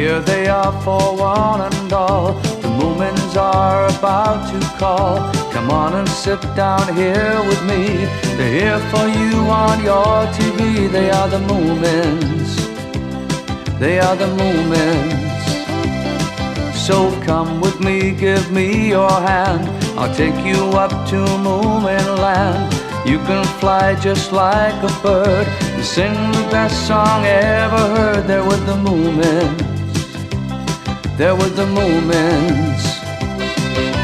Here they are for one and all. The Moomins are about to call. Come on and sit down here with me. They're here for you on your TV. They are the Moomins. They are the Moomins. So come with me, give me your hand. I'll take you up to Moomin land. You can fly just like a bird and sing the best song ever heard. There with the Moomins. There with the Moomins.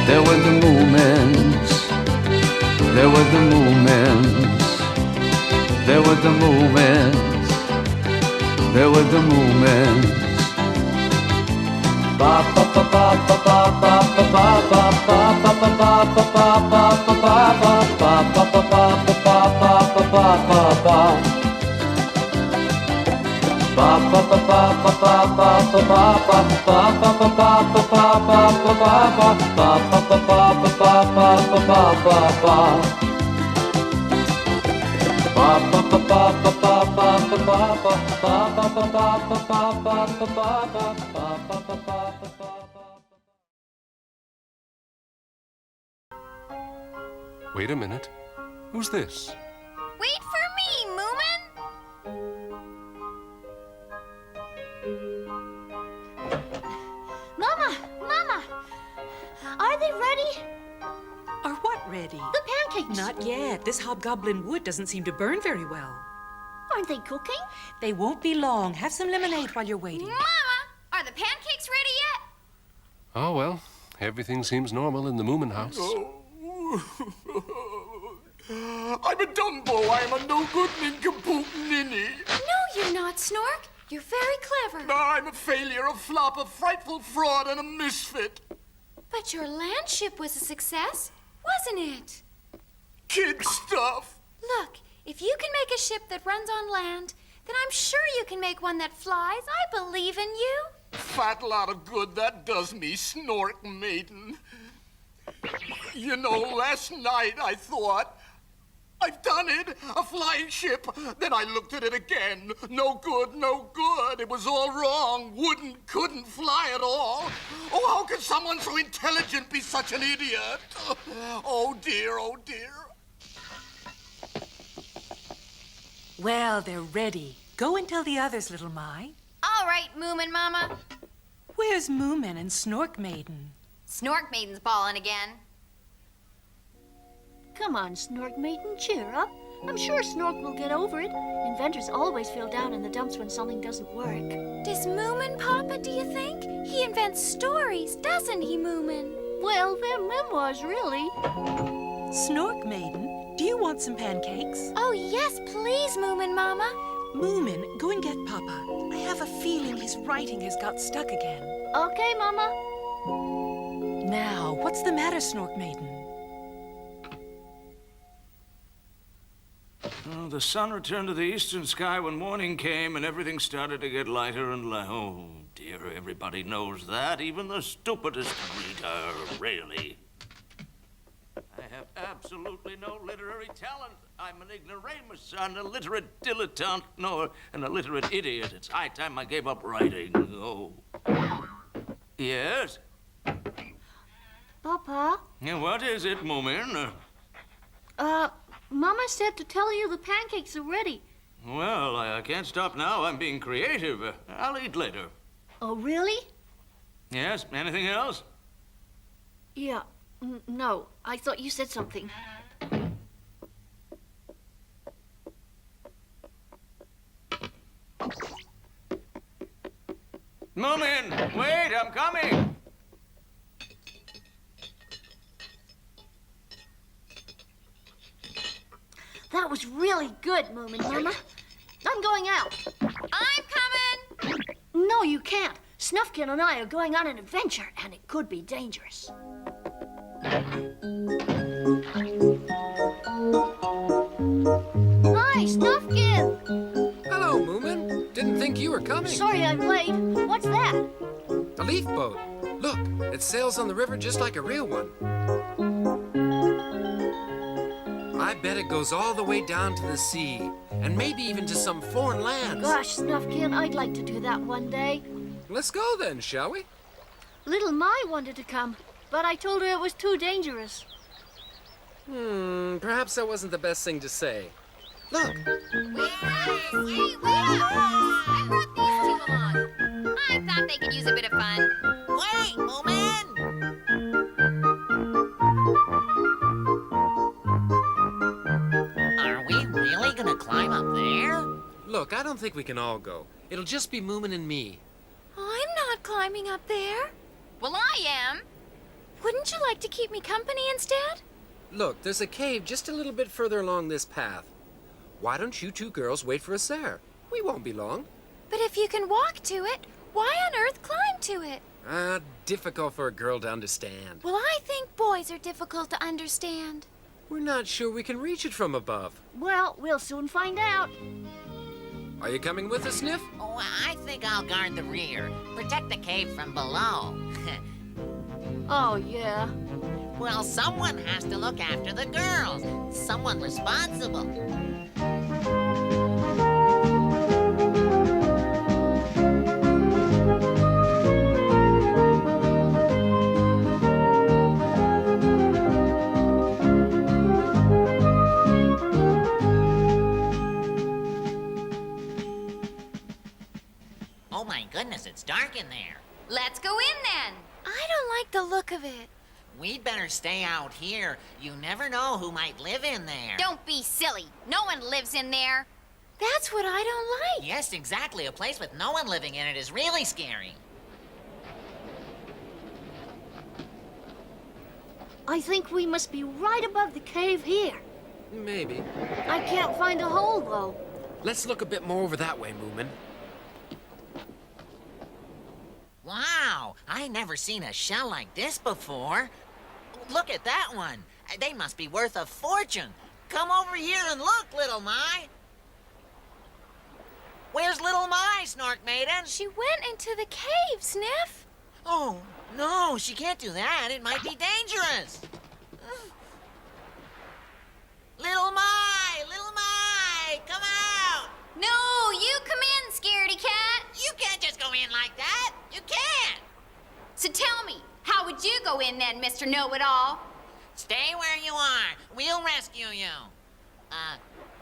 There with the Moomins. There with the Moomins. There with the Moomins. There with the Moomins. Ba ba ba ba ba ba ba ba ba ba ba ba ba ba ba ba Wait a minute. Who's this? Wait for me, Moomin! Mama! Mama! Are they ready? Are what ready? The pancakes! Not yet. This hobgoblin wood doesn't seem to burn very well. Aren't they cooking? They won't be long. Have some lemonade while you're waiting. Mama, are the pancakes ready yet? Oh, well, everything seems normal in the Moomin house. I'm a Dumbo. I'm a no-good nincompoop ninny. No, you're not, Snork. You're very clever. I'm a failure, a flop, a frightful fraud, and a misfit. But your land ship was a success, wasn't it? Kid stuff. Look, if you can make a ship that runs on land, then I'm sure you can make one that flies. I believe in you. Fat lot of good that does me, Snork Maiden. You know, last night I thought, I've done it, a flying ship. Then I looked at it again. No good, no good. It was all wrong. Couldn't fly at all. Oh, how could someone so intelligent be such an idiot? Oh dear, oh dear. Well, they're ready. Go and tell the others, little Mai. All right, Moominmama. Where's Moomin and Snork Maiden? Snork Maiden's ballin' again. Come on, Snork Maiden, cheer up. I'm sure Snork will get over it. Inventors always feel down in the dumps when something doesn't work. Does Moominpappa, do you think? He invents stories, doesn't he, Moomin? Well, they're memoirs, really. Snork Maiden, do you want some pancakes? Oh, yes, please, Moominmama. Moomin, go and get Papa. I have a feeling his writing has got stuck again. Okay, Mama. Now, what's the matter, Snork Maiden? Oh, the sun returned to the eastern sky when morning came, and everything started to get lighter and lighter. Oh, dear, everybody knows that. Even the stupidest reader, really. I have absolutely no literary talent. I'm an ignoramus, an illiterate dilettante, no, an illiterate idiot. It's high time I gave up writing. Oh. Yes? Papa? Yeah, what is it, Moomin? Mama said to tell you the pancakes are ready. Well, I can't stop now. I'm being creative. I'll eat later. Oh, really? Yes, anything else? Yeah. No, I thought you said something. Moomin, wait, I'm coming. That was really good, Moominmama. I'm going out. I'm coming! No, you can't. Snuffkin and I are going on an adventure, and it could be dangerous. Hi, Snuffkin! Hello, Moomin. Didn't think you were coming. Sorry I'm late. What's that? A leafboat. Look, it sails on the river just like a real one. I bet it goes all the way down to the sea, and maybe even to some foreign lands. Gosh, Snuffkin, I'd like to do that one day. let's go then, shall we? Little Mai wanted to come, but I told her it was too dangerous. Perhaps that wasn't the best thing to say. Look, Wait, I brought these two along. I thought they could use a bit of fun. Wait, Moomin! Are we really gonna climb up there? look, I don't think we can all go. It'll just be Moomin and me. I'm not climbing up there. Well, I am. Wouldn't you like to keep me company instead? Look, there's a cave just a little bit further along this path. Why don't you two girls wait for us there? We won't be long. But if you can walk to it, why on earth climb to it? Difficult for a girl to understand. Well, I think boys are difficult to understand. We're not sure we can reach it from above. Well, we'll soon find out. Are you coming with us, Sniff? Oh, I think I'll guard the rear. Protect the cave from below. Oh, yeah. Well, someone has to look after the girls. Someone responsible. Oh my goodness, it's dark in there. Let's go in then. I don't like the look of it. We'd better stay out here. You never know who might live in there. Don't be silly. No one lives in there. That's what I don't like. Yes, exactly. A place with no one living in it is really scary. I think we must be right above the cave here. Maybe. I can't find a hole, though. Let's look a bit more over that way, Moomin. Wow, I never seen a shell like this before. Look at that one. They must be worth a fortune. Come over here and look, Little Mai. Where's Little Mai, Snork Maiden? She went into the cave, Sniff. Oh, no, she can't do that. It might be dangerous. Little Mai! Little Mai! Come out! No, you come in, scaredy cat. You can't just go in like that. You can't. So tell me, how would you go in then, Mr. Know-It-All? Stay where you are. We'll rescue you.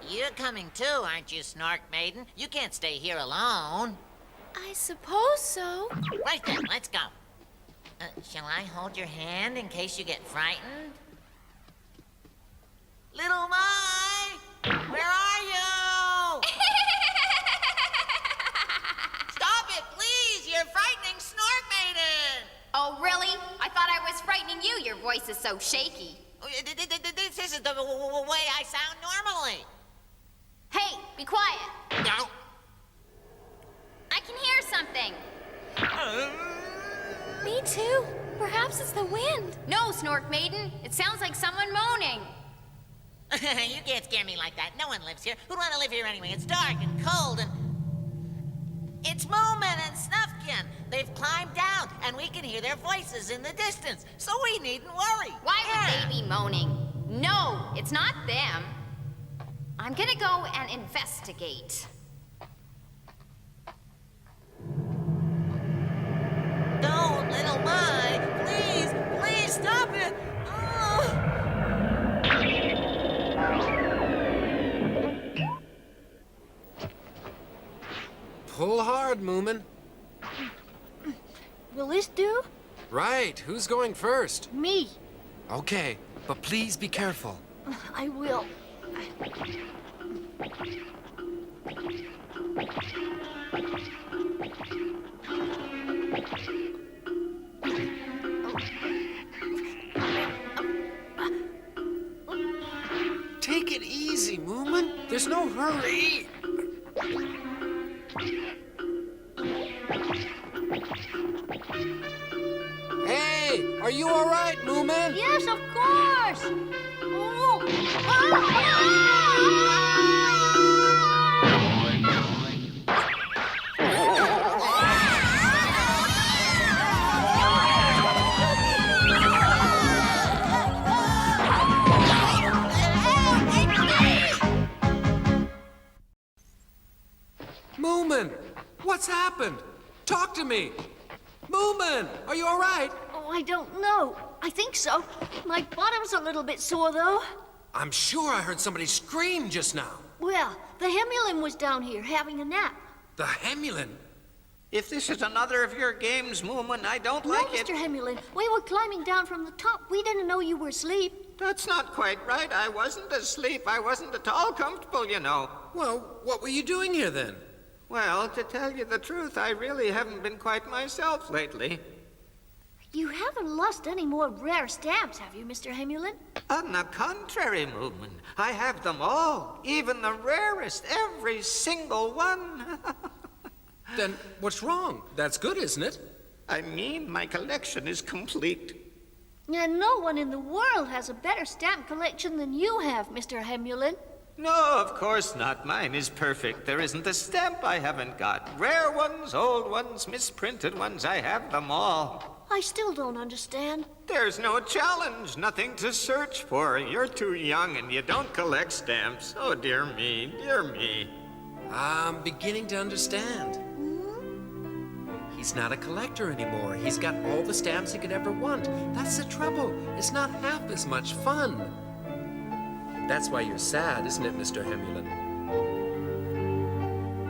You're coming too, aren't you, Snork Maiden? You can't stay here alone. I suppose so. Right then, let's go. Shall I hold your hand in case you get frightened? Little Mai! Where are you? Stop it, please! You're frightening Snork Maiden! Oh, really? I thought I was frightening you. Your voice is so shaky. This isn't the way I sound normally. Hey, be quiet. No. I can hear something. Me too. Perhaps it's the wind. No, Snork Maiden. It sounds like someone moaning. You can't scare me like that. No one lives here. Who'd want to live here anyway? It's dark and cold and... It's Moomin and Snuffkin. They've climbed down, and we can hear their voices in the distance, so we needn't worry. Why would they be moaning? No, it's not them. I'm gonna go and investigate. Don't, Little Mai. Please, please stop it. Pull hard, Moomin. Will this do? Right, who's going first? Me. Okay, but please be careful. I will. Take it easy, Moomin. There's no hurry. Hey, are you all right, Moomin? Yes, of course. Oh. Moomin, what's happened? Talk to me! Moomin, are you all right? Oh, I don't know. I think so. My bottom's a little bit sore, though. I'm sure I heard somebody scream just now. Well, the Hemulen was down here having a nap. The Hemulen? If this is another of your games, Moomin, I don't like it. No, Mr. Hemulen. We were climbing down from the top. We didn't know you were asleep. That's not quite right. I wasn't asleep. I wasn't at all comfortable, you know. Well, what were you doing here then? Well, to tell you the truth, I really haven't been quite myself lately. You haven't lost any more rare stamps, have you, Mr. Hemulen? On the contrary, Moomin, I have them all. Even the rarest, every single one. Then what's wrong? That's good, isn't it? I mean, my collection is complete. And no one in the world has a better stamp collection than you have, Mr. Hemulen. No, of course not. Mine is perfect. There isn't a stamp I haven't got. Rare ones, old ones, misprinted ones, I have them all. I still don't understand. There's no challenge, nothing to search for. You're too young and you don't collect stamps. Oh, dear me, dear me. I'm beginning to understand. He's not a collector anymore. He's got all the stamps he could ever want. That's the trouble. It's not half as much fun. That's why you're sad, isn't it, Mr. Hemulen?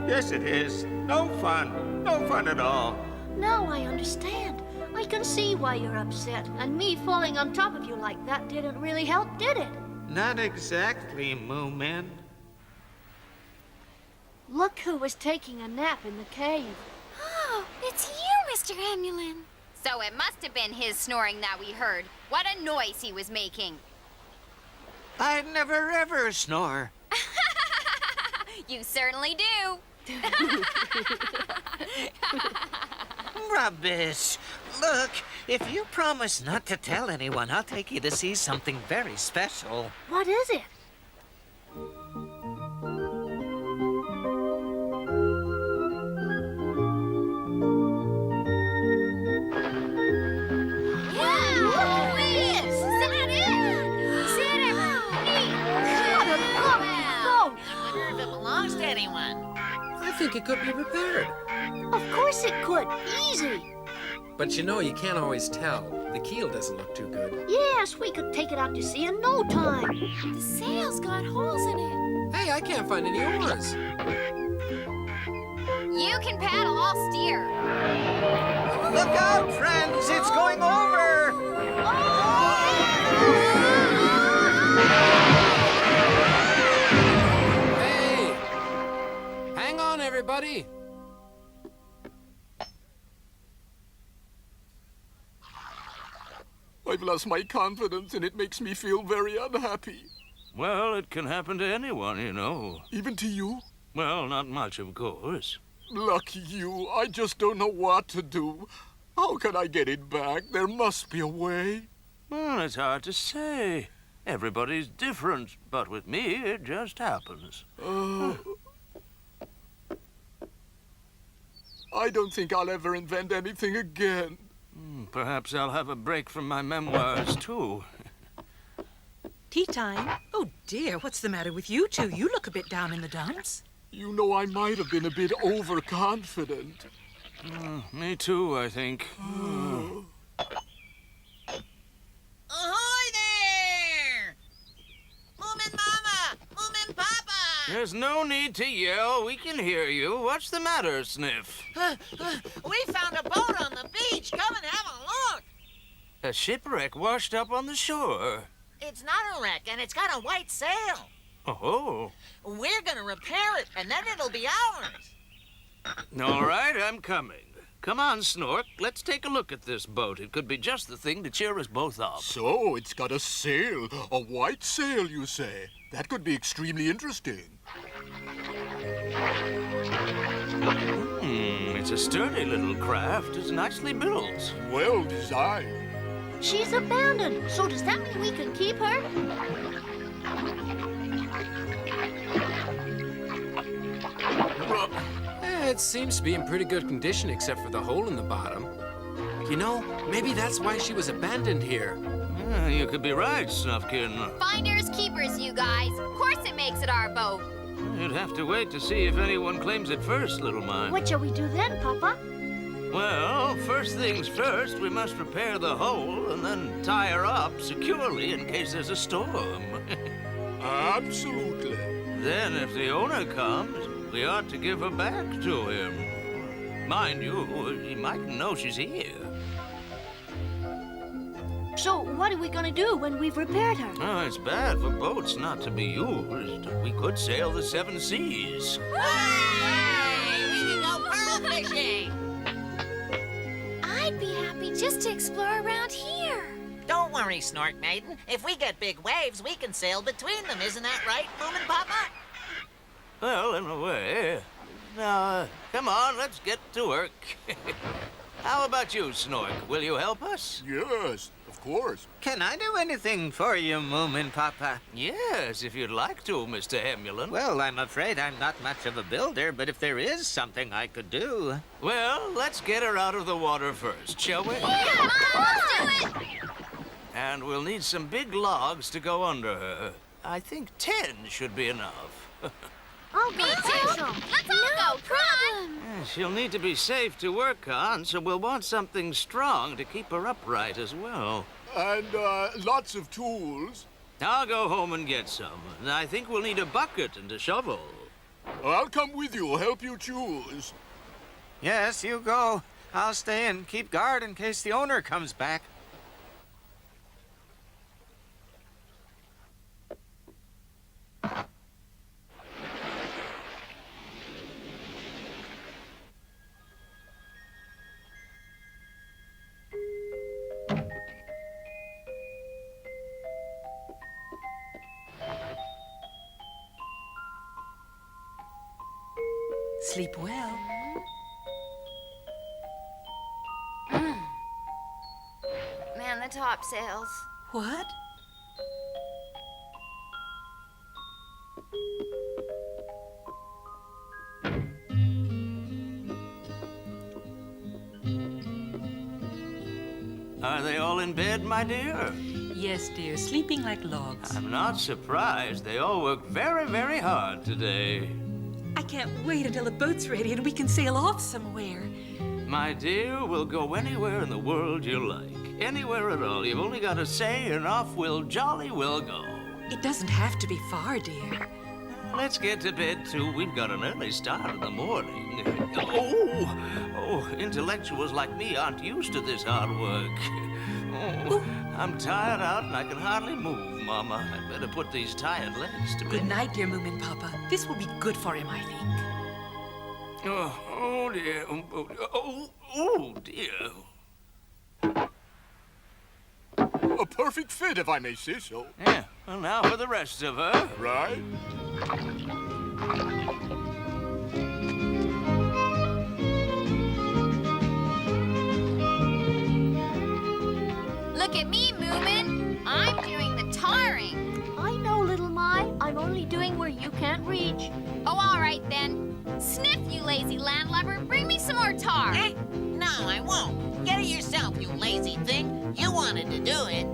Yes, it is. No fun. No fun at all. Now I understand. I can see why you're upset. And me falling on top of you like that didn't really help, did it? Not exactly, Moomin. Look who was taking a nap in the cave. Oh, it's you, Mr. Hemulen. So it must have been his snoring that we heard. What a noise he was making. I never ever snore. You certainly do. Rubbish. Look, if you promise not to tell anyone, I'll take you to see something very special. What is it? I think it could be repaired. Of course it could. Easy. But you know, you can't always tell. The keel doesn't look too good. Yes, we could take it out to sea in no time. The sail's got holes in it. Hey, I can't find any oars. You can paddle, I'll steer. Look out, friends! It's going over! Hey! Hang on, everybody. I've lost my confidence and it makes me feel very unhappy. Well, it can happen to anyone, you know. Even to you? Well, not much, of course. Lucky you. I just don't know what to do. How can I get it back? There must be a way. Well, it's hard to say. Everybody's different, but with me, it just happens. I don't think I'll ever invent anything again. Perhaps I'll have a break from my memoirs, too. Tea time? Oh, dear, what's the matter with you two? You look a bit down in the dumps. You know, I might have been a bit overconfident. Me too, I think. Ahoy there! Moominmama! Moominpappa! There's no need to yell. We can hear you. What's the matter, Sniff? We found a boat on the beach. Come and have a look. A shipwreck washed up on the shore. It's not a wreck, and it's got a white sail. Oh. We're gonna repair it, and then it'll be ours. All right, I'm coming. Come on, Snork. Let's take a look at this boat. It could be just the thing to cheer us both up. So, it's got a sail. A white sail, you say? That could be extremely interesting. It's a sturdy little craft. It's nicely built. Well designed. She's abandoned. So does that mean we can keep her? It seems to be in pretty good condition except for the hole in the bottom. You know, maybe that's why she was abandoned here. You could be right, Snuffkin. Finders keepers, you guys. Of course it makes it our boat. You'd have to wait to see if anyone claims it first, little mine. What shall we do then, Papa? Well, first things first, we must repair the hole and then tie her up securely in case there's a storm. Absolutely. Then, if the owner comes, we ought to give her back to him. Mind you, he mightn't know she's here. So what are we gonna do when we've repaired her? Oh, it's bad for boats not to be used. We could sail the 7 seas. Hey, we can go pearl fishing. I'd be happy just to explore around here. Don't worry, Snork Maiden. If we get big waves, we can sail between them. Isn't that right, Moominpappa? Well, in a way. Now, come on, let's get to work. How about you, Snork? Will you help us? Yes, of course. Can I do anything for you, Moominpappa? Yes, if you'd like to, Mr. Hemulen. Well, I'm afraid I'm not much of a builder, but if there is something I could do... Well, let's get her out of the water first, shall we? Come on, let's do it. And we'll need some big logs to go under her. I think 10 should be enough. I'll go take some. Let's all go. Come on. She'll need to be safe to work on, so we'll want something strong to keep her upright as well. And lots of tools. I'll go home and get some. I think we'll need a bucket and a shovel. I'll come with you, help you choose. Yes, you go. I'll stay and keep guard in case the owner comes back. Sleep well. Man, the topsails. What? Are they all in bed, my dear? Yes, dear, sleeping like logs. I'm not surprised. They all worked very, very hard today. I can't wait until the boat's ready and we can sail off somewhere. My dear, we'll go anywhere in the world you like. Anywhere at all. You've only got to say, and off we'll jolly well go. It doesn't have to be far, dear. Let's get to bed, too. We've got an early start in the morning. Oh, intellectuals like me aren't used to this hard work. Oh, I'm tired out and I can hardly move, Mama. I'd better put these tired legs to bed. Good night, dear Moominpappa. This will be good for him, I think. Oh dear. Oh, dear. A perfect fit, if I may say so. Yeah, well, now for the rest of her. Right? Look at me, Moomin. I'm doing the tarring. I know, little Mai. I'm only doing where you can't reach. Oh, all right then. Sniff, you lazy landlubber. Bring me some more tar. Eh? No, I won't. Get it yourself, you lazy thing. You wanted to do it.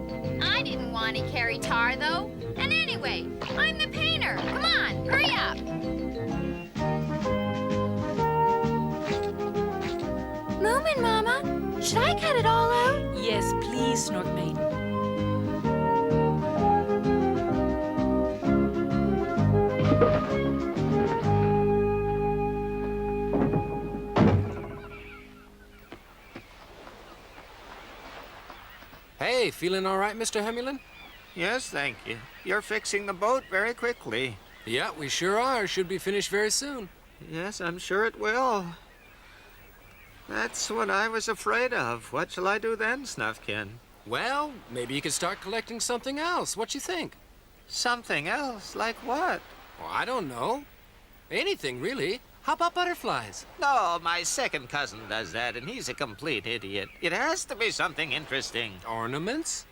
I didn't want to carry tar, though. And anyway, I'm the painter. Come on, hurry up. Moominmama, should I cut it all out? Yes, please, Snork Maiden. Hey, feeling all right, Mr. Hemulen? Yes, thank you. You're fixing the boat very quickly. Yeah, we sure are. Should be finished very soon. Yes, I'm sure it will. That's what I was afraid of. What shall I do then, Snuffkin? Well, maybe you could start collecting something else. What you think? Something else? Like what? Oh, I don't know. Anything, really. How about butterflies? No, my second cousin does that, and he's a complete idiot. It has to be something interesting. Ornaments?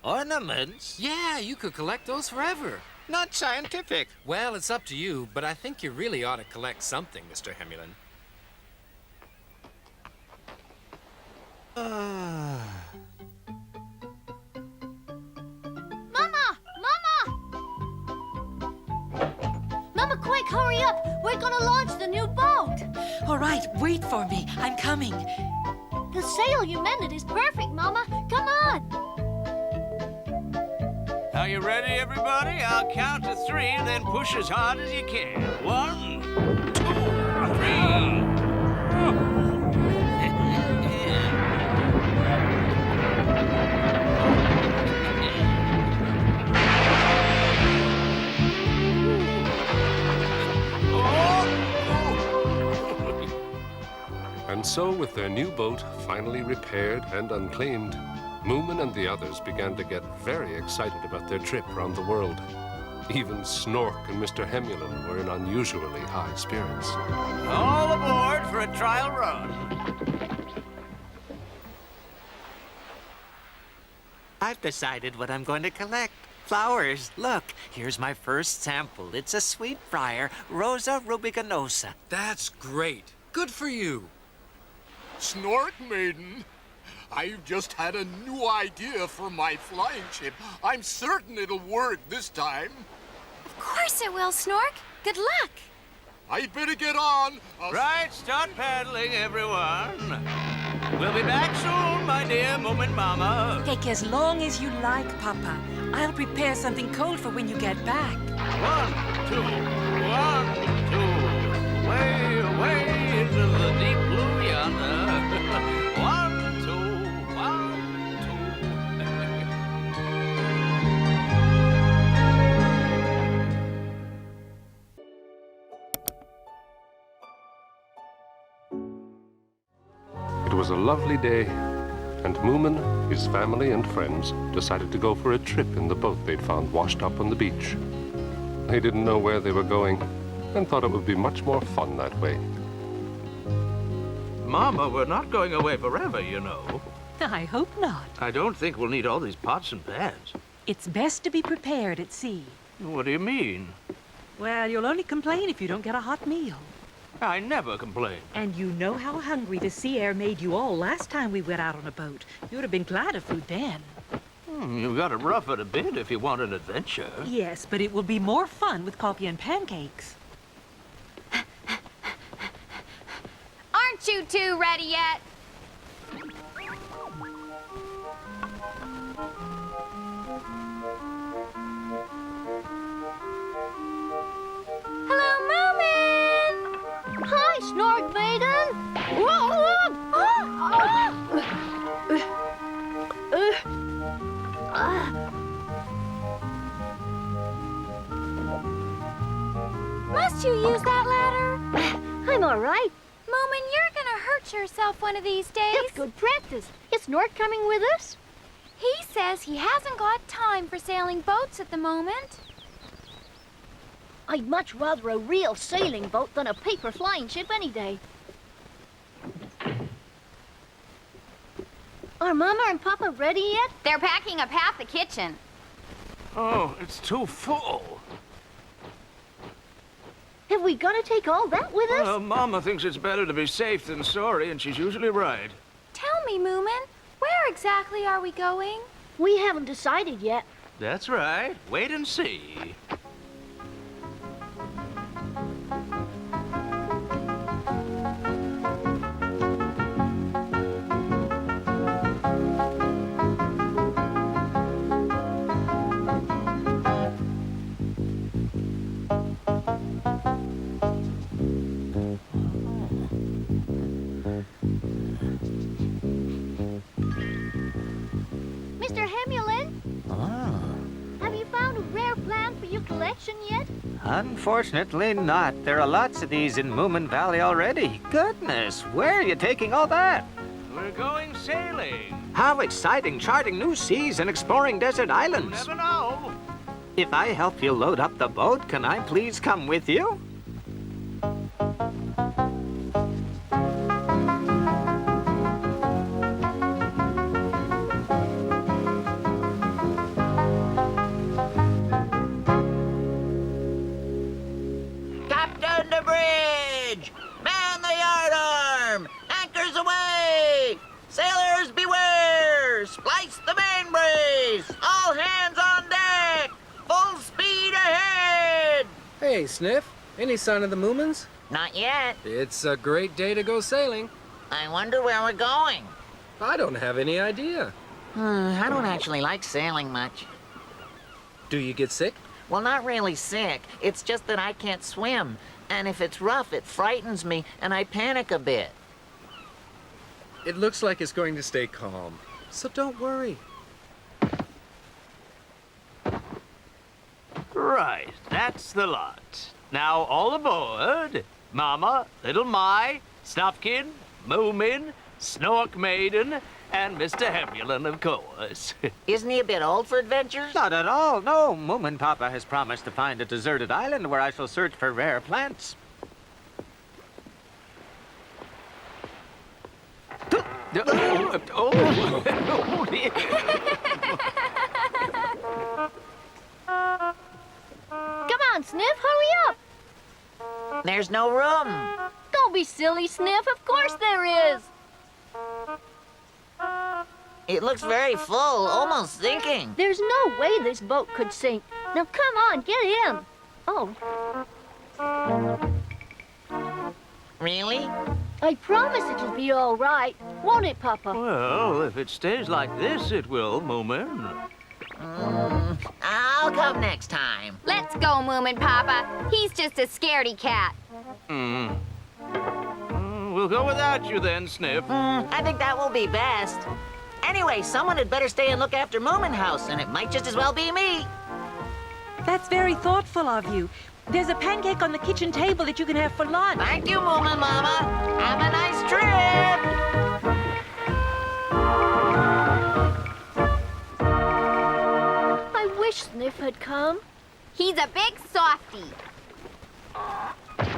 Ornaments? Yeah, you could collect those forever. Not scientific. Well, it's up to you, but I think you really ought to collect something, Mr. Hemulen. Mama! Mama, quick, hurry up. We're gonna launch the new boat. All right, wait for me. I'm coming. The sail you mended is perfect, Mama. Come on. Are you ready, everybody? I'll count to 3, then push as hard as you can. 1, 2, 3. And so, with their new boat finally repaired and unclaimed, Moomin and the others began to get very excited about their trip around the world. Even Snork and Mr. Hemulen were in unusually high spirits. All aboard for a trial run. I've decided what I'm going to collect. Flowers. Look, here's my first sample. It's a sweet briar, Rosa rubiginosa. That's great. Good for you. Snork Maiden, I've just had a new idea for my flying ship. I'm certain it'll work this time. Of course it will, Snork. Good luck. I'd better get on. Right, start paddling, everyone. We'll be back soon, my dear Moominmama. Take as long as you like, Papa. I'll prepare something cold for when you get back. 1, 2, 1, 2. Way away into the deep blue yonder. 1, 2, 1, 2. It was a lovely day, and Moomin, his family and friends decided to go for a trip in the boat they'd found washed up on the beach. They didn't know where they were going and thought it would be much more fun that way. Mama, we're not going away forever, you know. I hope not. I don't think we'll need all these pots and pans. It's best to be prepared at sea. What do you mean? Well, you'll only complain if you don't get a hot meal. I never complain. And you know how hungry the sea air made you all last time we went out on a boat. You'd have been glad of food then. You've got to rough it a bit if you want an adventure. Yes, but it will be more fun with coffee and pancakes. Aren't you two ready yet? Hello, Moomin! Hi, Snork Maiden. Must you use that ladder? I'm all right. Moomin, you're gonna hurt yourself one of these days. It's good practice. Is Snork coming with us? He says he hasn't got time for sailing boats at the moment. I'd much rather a real sailing boat than a paper flying ship any day. Are Mama and Papa ready yet? They're packing up half the kitchen. Oh, it's too full. Have we got to take all that with us? Well, Mama thinks it's better to be safe than sorry, and she's usually right. Tell me, Moomin, where exactly are we going? We haven't decided yet. That's right. Wait and see. Mr. Hemulen? Have you found a rare plant for your collection yet? Unfortunately not. There are lots of these in Moominvalley already. Goodness, where are you taking all that? We're going sailing. How exciting, charting new seas and exploring desert You islands. never know. If I help you load up the boat, can I please come with you? Captain the bridge! Man the yardarm! Anchors away! Sailors beware! Splice the main brace! All hands on deck! Full speed ahead! Hey, Sniff. Any sign of the Moomins? Not yet. It's a great day to go sailing. I wonder where we're going. I don't have any idea. I don't actually like sailing much. Do you get sick? Well, not really sick. It's just that I can't swim. And if it's rough, it frightens me, and I panic a bit. It looks like it's going to stay calm, so don't worry. Right, that's the lot. Now, all aboard. Mama, Little My, Snuffkin, Moomin, Snork Maiden, and Mr. Hemulen, of course. Isn't he a bit old for adventures? Not at all, no. Moominpappa has promised to find a deserted island where I shall search for rare plants. Come on, Sniff, hurry up! There's no room. Don't be silly, Sniff. Of course there is. It looks very full, almost sinking. There's no way this boat could sink. Now come on, get in. Oh. Really? I promise it'll be all right. Won't it, Papa? Well, if it stays like this, it will, Moomin. I'll come next time. Let's go, Moominpappa. He's just a scaredy cat. We'll go without you then, Sniff. I think that will be best. Anyway, someone had better stay and look after Moomin House, and it might just as well be me. That's very thoughtful of you. There's a pancake on the kitchen table that you can have for lunch. Thank you, Moominmama. Have a nice trip. I wish Sniff had come. He's a big softy.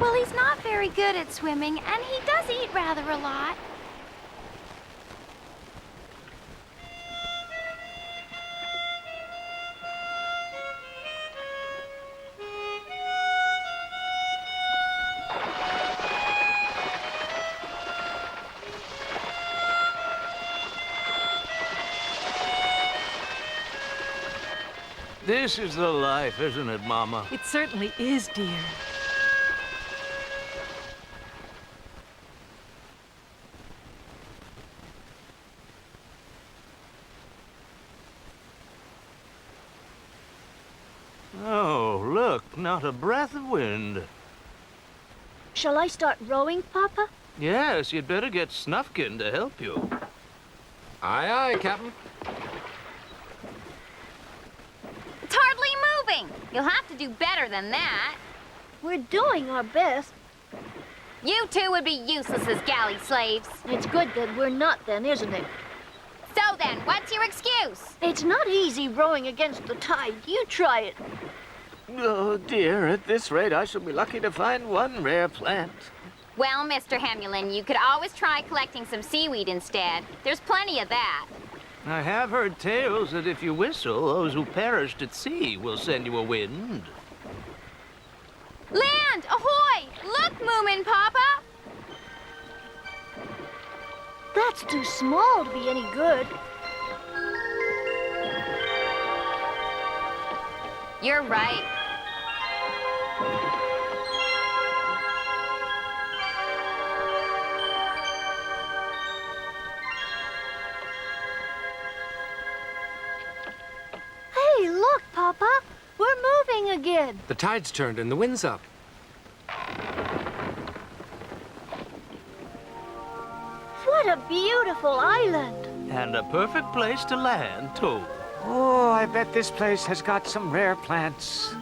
Well, he's not very good at swimming, and he does eat rather a lot. This is the life, isn't it, Mama? It certainly is, dear. Oh, look, not a breath of wind. Shall I start rowing, Papa? Yes, you'd better get Snuffkin to help you. Aye, aye, Captain. It's hardly moving. You'll have to do better than that. We're doing our best. You two would be useless as galley slaves. It's good that we're not then, isn't it? So then, what's your excuse? It's not easy rowing against the tide. You try it. Oh, dear, at this rate, I shall be lucky to find one rare plant. Well, Mr. Hemulen, you could always try collecting some seaweed instead. There's plenty of that. I have heard tales that if you whistle, those who perished at sea will send you a wind. Land! Ahoy! Look, Moominpappa! That's too small to be any good. You're right. Hey, look, Papa. We're moving again. The tide's turned and the wind's up. What a beautiful island. And a perfect place to land, too. Oh, I bet this place has got some rare plants.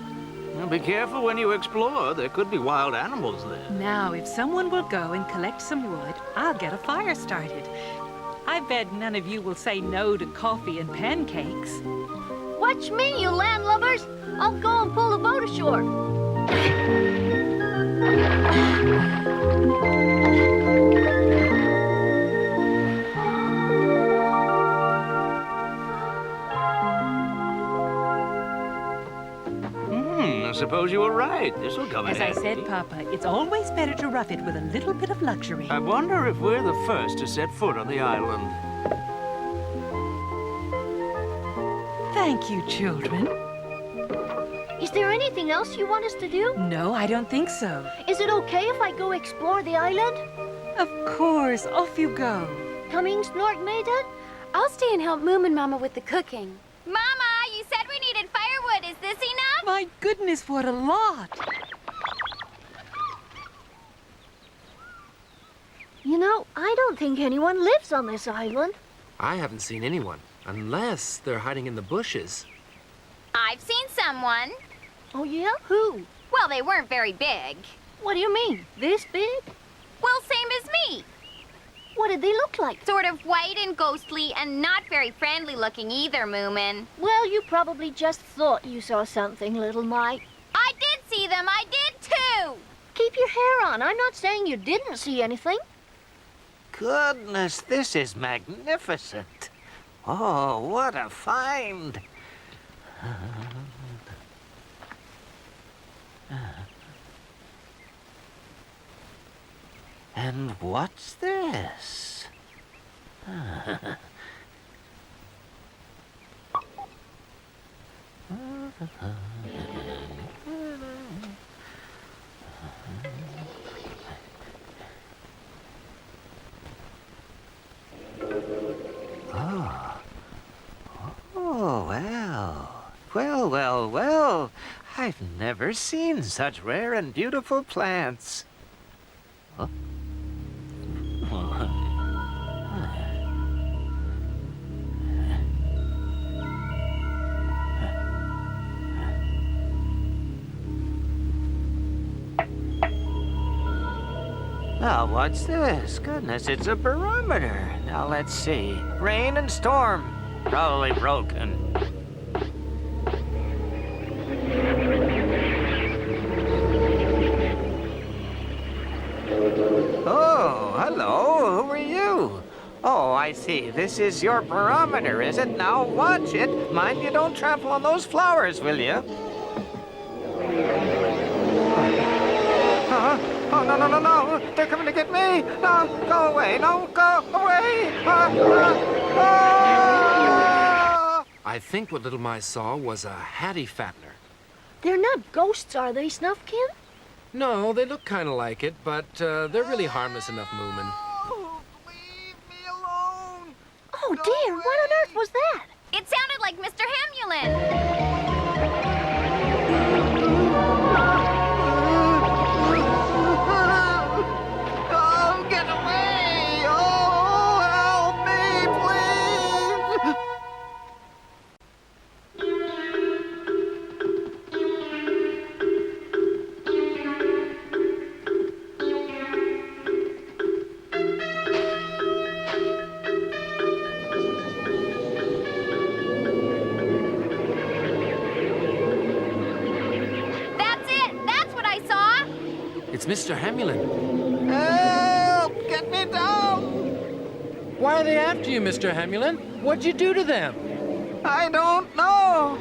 Now, be careful when you explore. There could be wild animals there. Now, if someone will go and collect some wood, I'll get a fire started. I bet none of you will say no to coffee and pancakes. Watch me, you landlubbers. I'll go and pull the boat ashore. I suppose you were right. This will come in As I handy. said, Papa, it's always better to rough it with a little bit of luxury. I wonder if we're the first to set foot on the island. Thank you, children. Is there anything else you want us to do? No, I don't think so. Is it okay if I go explore the island? Of course, off you go. coming, Snorkmaiden? I'll stay and help Moominmama with the cooking. Mama, you said we needed firewood. Is this enough? My goodness, what a lot! You know, I don't think anyone lives on this island. I haven't seen anyone, unless they're hiding in the bushes. I've seen someone. Oh, yeah? Who? Well, they weren't very big. What do you mean? This big? Well, same as me. What did they look like? Sort of white and ghostly and not very friendly looking either, Moomin. Well, you probably just thought you saw something, little Mike. I did see them. I did too. Keep your hair on. I'm not saying you didn't see anything. Goodness, this is magnificent. Oh, what a find. And what's this? Oh, well. Well. I've never seen such rare and beautiful plants. Huh? Now, what's this? Goodness, it's a barometer. Now, let's see. Rain and storm. Probably broken. Oh, hello. Who are you? Oh, I see. This is your barometer, is it? Now, watch it. Mind you don't trample on those flowers, will you? Oh, no. They're coming to get me. No, go away. No, go away. I think what Little Mice saw was a Hattifattener. They're not ghosts, are they, Snuffkin? No, they look kind of like it, but they're really harmless enough, Moomin. Leave me alone. Oh, dear. What on earth was that? It sounded like Mr. Hemulen. Oh, get away! Oh, help me, please! That's it. That's what I saw. It's Mr. Hemulen. Help! Get me down! Why are they after you, Mr. Hemulen? What'd you do to them? I don't know.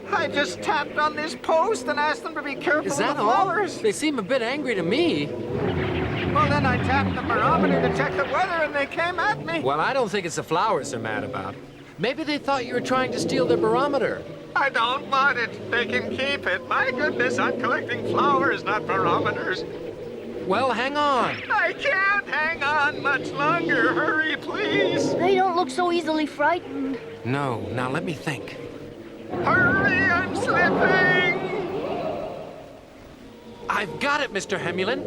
I just tapped on this post and asked them to be careful Is that of the all? flowers. They seem a bit angry to me. Well, then I tapped the barometer to check the weather and they came at me. Well, I don't think it's the flowers they're mad about. Maybe they thought you were trying to steal their barometer. I don't want it. They can keep it. My goodness, I'm collecting flowers, not barometers. Well, hang on. I can't hang on much longer. Hurry, please. They don't look so easily frightened. No, now let me think. Hurry, I'm slipping. I've got it, Mr. Hemulen.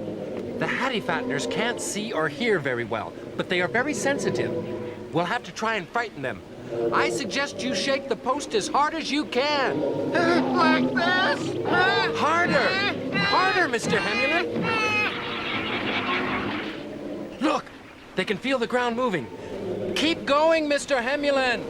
The Hattifatteners can't see or hear very well, but they are very sensitive. We'll have to try and frighten them. I suggest you shake the post as hard as you can. Like this? Harder! Harder, Mr. Hemulen! Look! They can feel the ground moving. Keep going, Mr. Hemulen!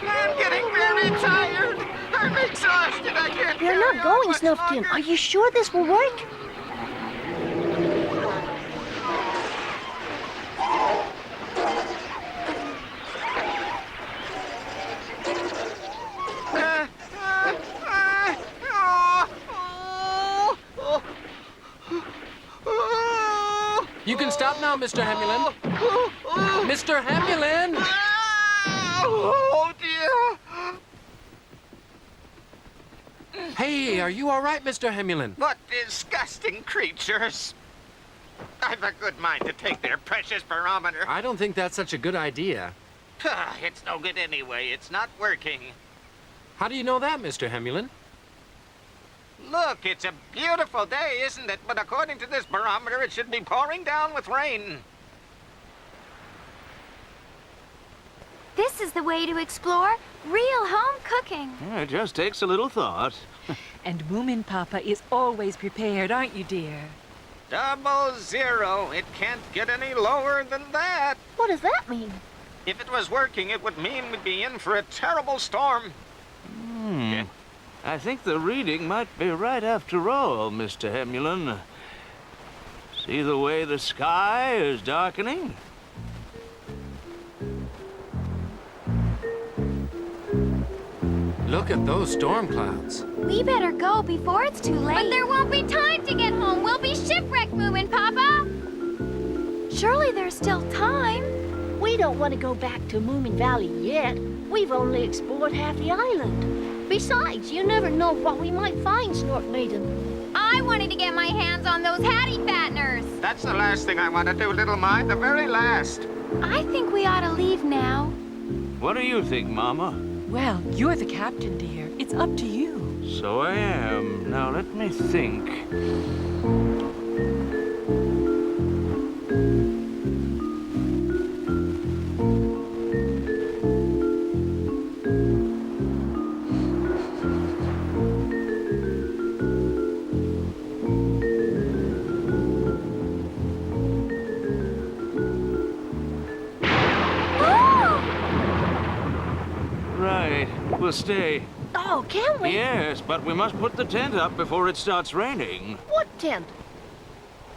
I'm getting very tired. I'm exhausted. I can't They're carry not on going, much Snuffkin. longer. Are you sure this will work? You can stop now, Mr. Hemulen. Mr. Hemulen! Oh, dear. Hey, are you all right, Mr. Hemulen? What disgusting creatures. I've a good mind to take their precious barometer. I don't think that's such a good idea. It's no good anyway. It's not working. How do you know that, Mr. Hemulen? Look, it's a beautiful day, isn't it? But according to this barometer, it should be pouring down with rain. This is the way to explore real home cooking. Yeah, it just takes a little thought. And Moominpappa is always prepared, aren't you, dear? 00. It can't get any lower than that. What does that mean? If it was working, it would mean we'd be in for a terrible storm. I think the reading might be right after all, Mr. Hemulen. See the way the sky is darkening? Look at those storm clouds. We better go before it's too late. But there won't be time to get home. We'll be shipwrecked, Moominpappa. Surely there's still time. We don't want to go back to Moominvalley yet. We've only explored half the island. Besides, you never know what we might find, Snork Maiden. I wanted to get my hands on those Hattifatteners. That's the last thing I want to do, little mine. The very last. I think we ought to leave now. What do you think, Mama? Well, you're the captain, dear. It's up to you. So I am. Now let me think. We'll stay. Oh, can we? Yes, but we must put the tent up before it starts raining. What tent?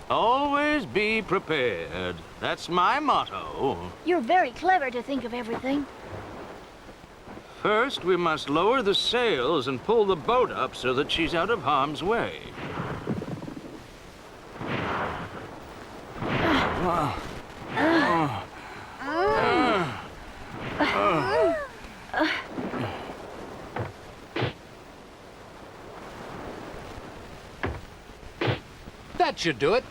Always be prepared. That's my motto. You're very clever to think of everything. First, we must lower the sails and pull the boat up so that she's out of harm's way. That should do it.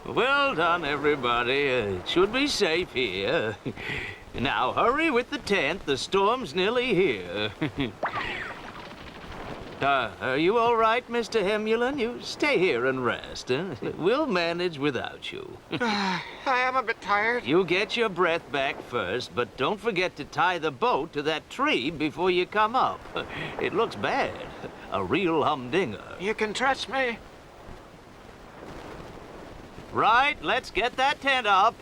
Well done, everybody. It should be safe here. Now, hurry with the tent. The storm's nearly here. Are you all right, Mr. Hemulen? You stay here and rest. We'll manage without you. I am a bit tired. You get your breath back first, but don't forget to tie the boat to that tree before you come up. It looks bad. A real humdinger. You can trust me. Right, let's get that tent up.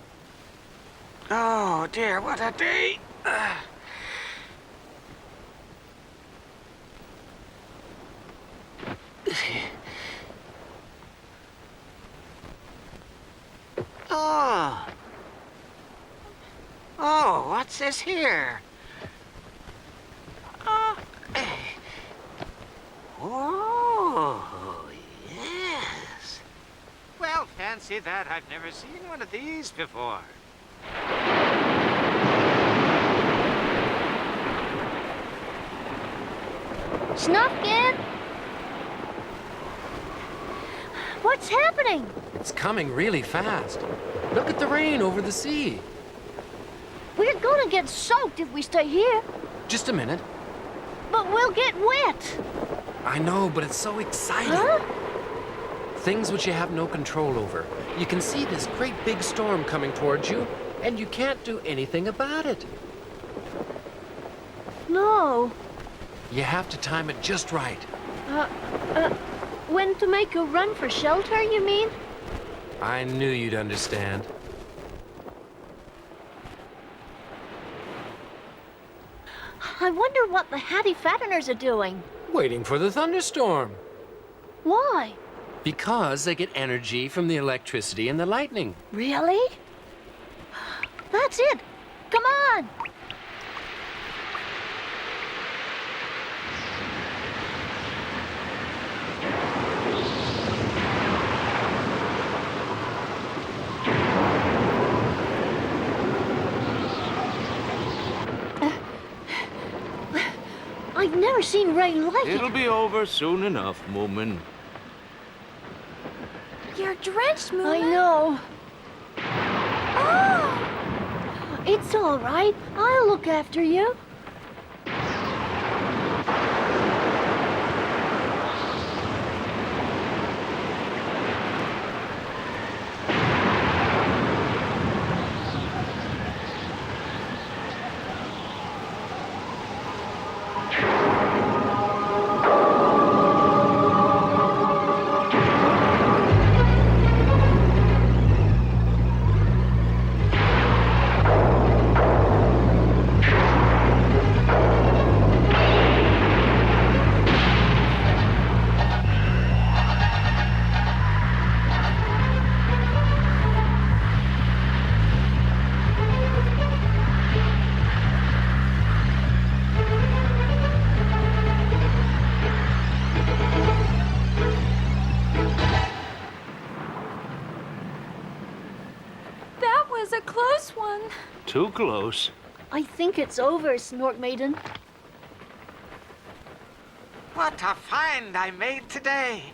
Oh, dear, what a day. Oh, what's this here? Oh, yes. Well, fancy that. I've never seen one of these before. Snuffkin! What's happening? It's coming really fast. Look at the rain over the sea. We're gonna get soaked if we stay here. Just a minute. But we'll get wet. I know, but it's so exciting. Huh? Things which you have no control over. You can see this great big storm coming towards you, and you can't do anything about it. No. You have to time it just right. When to make a run for shelter, you mean? I knew you'd understand. I wonder what the Hattifatteners are doing. Waiting for the thunderstorm. Why? Because they get energy from the electricity and the lightning. Really? That's it. Come on. I've never seen rain like it. It'll be over soon enough, Moomin. drenched, Moomin. I know. Oh! It's all right. I'll look after you. That was a close one. Too close. I think it's over, Snork Maiden. What a find I made today.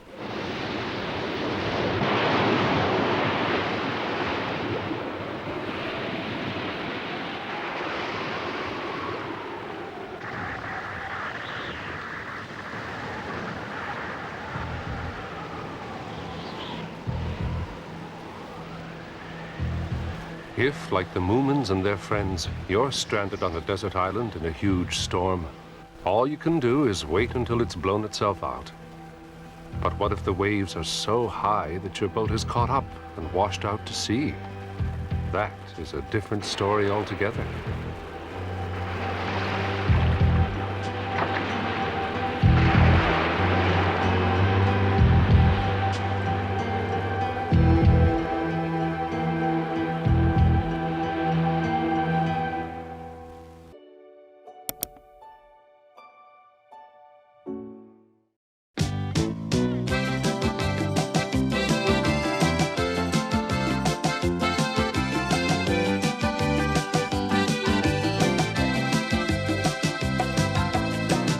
If, like the Moomins and their friends, you're stranded on a desert island in a huge storm, all you can do is wait until it's blown itself out. But what if the waves are so high that your boat is caught up and washed out to sea? That is a different story altogether.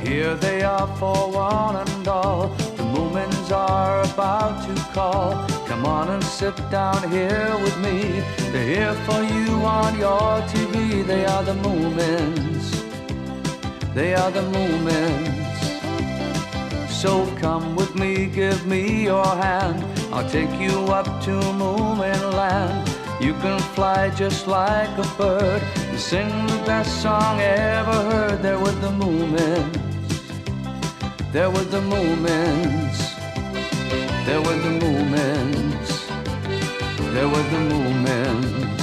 Here they are for one and all. The Moomins are about to call. Come on and sit down here with me. They're here for you on your TV. They are the Moomins. They are the Moomins. So come with me, give me your hand. I'll take you up to Moomin land. You can fly just like a bird and sing the best song ever heard. There with the Moomins. There with the Moomins. There with the Moomins. There with the Moomins.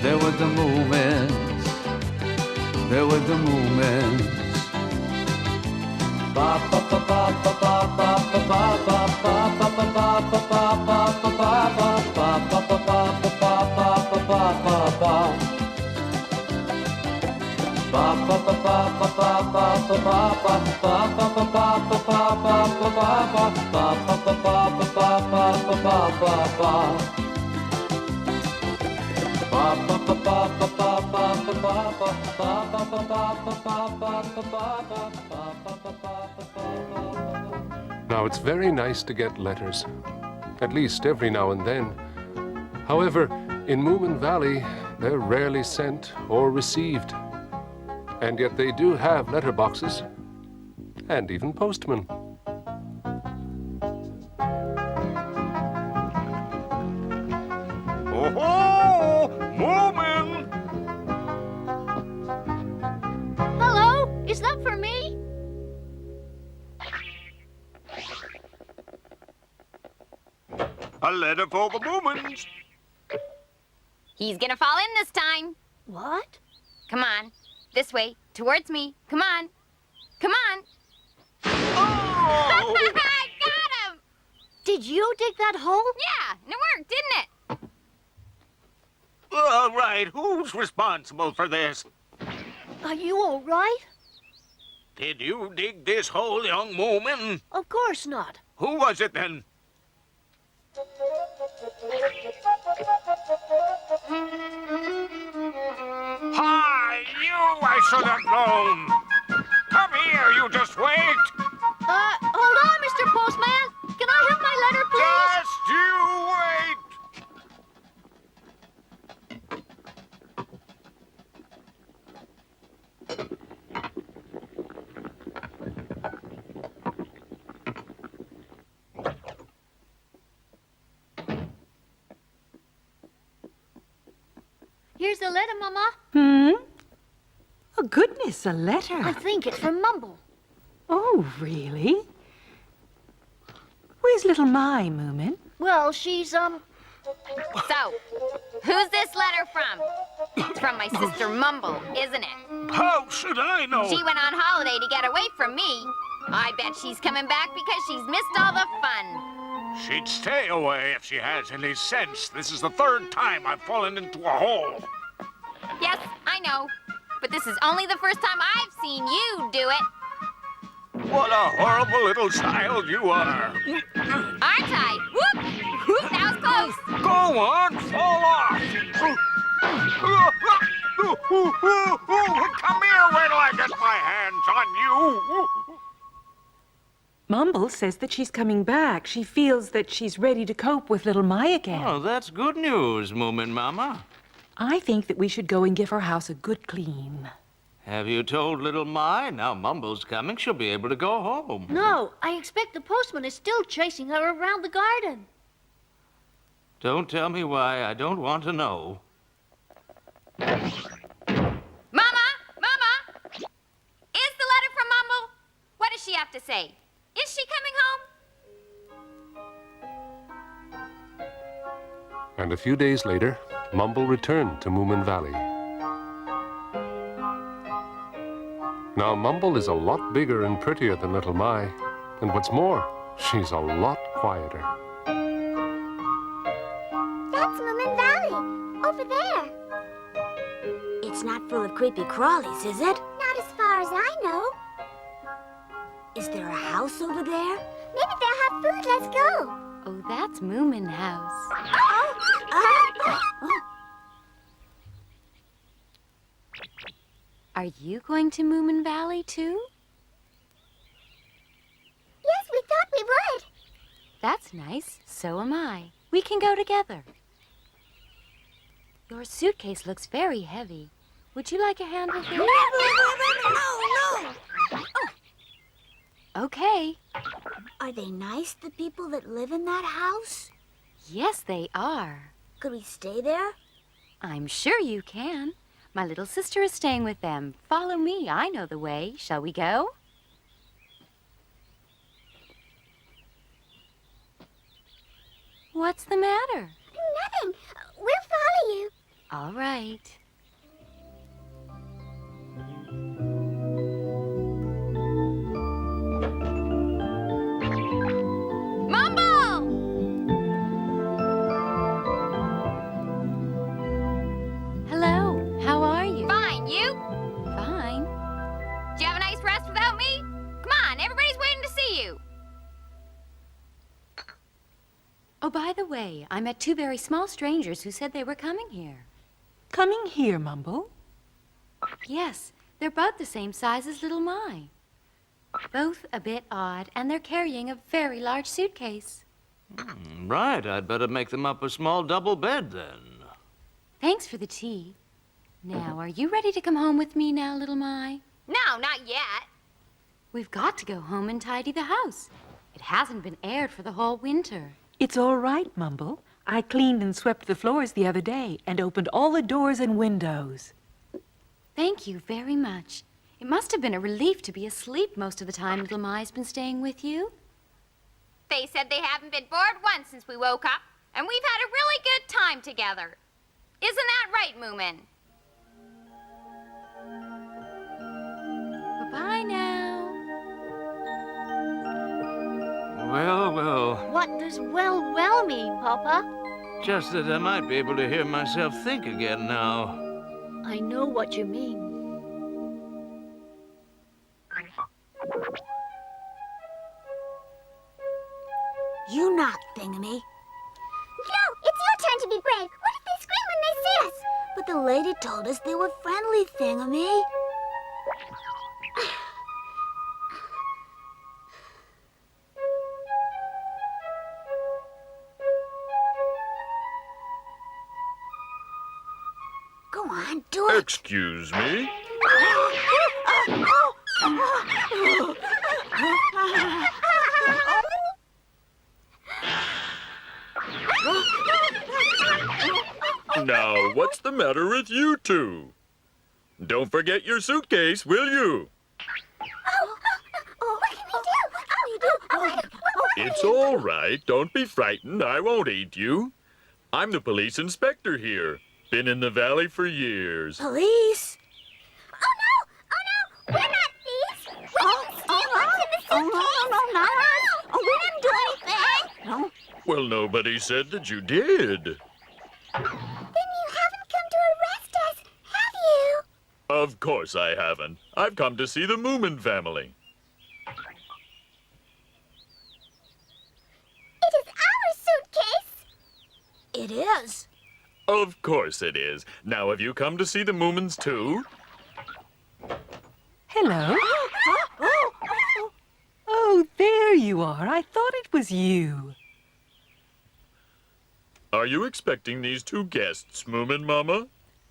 There with the Moomins. There with the Moomins. Ba ba ba ba ba ba ba ba ba ba ba ba ba ba ba ba Now, it's very nice to get letters, at least every now and then. However, in Moominvalley, they're rarely sent or received. And yet they do have letterboxes, and even postmen. Oh-ho! Moomin! Hello? Is that for me? A letter for the Moomins. He's gonna fall in this time. What? Come on. This way. Towards me. Come on. Come on. Oh! I got him! Did you dig that hole? Yeah, and it worked, didn't it? All right, who's responsible for this? Are you all right? Did you dig this hole, young Moomin? Of course not. Who was it then? Hi, you! I should have known. Come here, you just wait. Hold on, Mr. Postman. Can I have my letter, please? Just you Here's a letter, Mama. Oh, goodness, a letter. I think it's from Mumble. Oh, really? Where's little My, Moomin? Well, she's, So, who's this letter from? It's from my sister Mumble, isn't it? How should I know? She went on holiday to get away from me. I bet she's coming back because she's missed all the fun. She'd stay away if she has any sense. This is the third time I've fallen into a hole. Yes, I know. But this is only the first time I've seen you do it. What a horrible little child you are. Aren't I? Whoop! Whoop, that was close. Go on, fall off. Come here, wait till I get my hands on you. Mumble says that she's coming back. She feels that she's ready to cope with little My again. Oh, that's good news, Moominmama. I think that we should go and give her house a good clean. Have you told little My? Now Mumble's coming, she'll be able to go home. No, I expect the postman is still chasing her around the garden. Don't tell me why, I don't want to know. Mama! Mama! Is the letter from Mumble? What does she have to say? Is she coming home? And a few days later, Mumble returned to Moominvalley. Now, Mumble is a lot bigger and prettier than little My. And what's more, she's a lot quieter. That's Moominvalley, over there. It's not full of creepy crawlies, is it? Not as far as I know. Is there a house over there? Maybe they'll have food. Let's go. Oh, that's Moomin House. Are you going to Moominvalley too? Yes, we thought we would. That's nice. So am I. We can go together. Your suitcase looks very heavy. Would you like a hand with it? No. Okay. Are they nice, the people that live in that house? Yes, they are. Could we stay there? I'm sure you can. My little sister is staying with them. Follow me. I know the way. Shall we go? What's the matter? Nothing. We'll follow you. All right. Mumble! Hello. How are you? Fine. You? Fine. Did you have a nice rest without me? Come on. Everybody's waiting to see you. Oh, by the way, I met two very small strangers who said they were coming here. Coming here, Mumble? Yes, they're both the same size as little My. Both a bit odd, and they're carrying a very large suitcase. Right, I'd better make them up a small double bed then. Thanks for the tea. Now, are you ready to come home with me now, little My? No, not yet. We've got to go home and tidy the house. It hasn't been aired for the whole winter. It's all right, Mumble. I cleaned and swept the floors the other day and opened all the doors and windows. Thank you very much. It must have been a relief to be asleep most of the time little My's been staying with you. They said they haven't been bored once since we woke up, and we've had a really good time together. Isn't that right, Moomin? Bye-bye now. Well, well, What does well mean, Papa? just that I might be able to hear myself think again now. I know what you mean. You knock, Thingamy. No, it's your turn to be brave. What if they scream when they see us? But the lady told us they were friendly, Thingamy. Go on, do it. Excuse me? Now, what's the matter with you two? Don't forget your suitcase, will you? What can we do? It's all right. Don't be frightened. I won't eat you. I'm the police inspector here. Been in the valley for years. Police? Oh, no! We're not thieves! We didn't steal what's in the suitcase! No, not us! Oh, we didn't do anything! No. Well, nobody said that you did. Then you haven't come to arrest us, have you? Of course I haven't. I've come to see the Moomin family. It is our suitcase! It is. Of course it is. Now, have you come to see the Moomins too? Hello. Oh, there you are. I thought it was you. Are you expecting these two guests, Moominmama?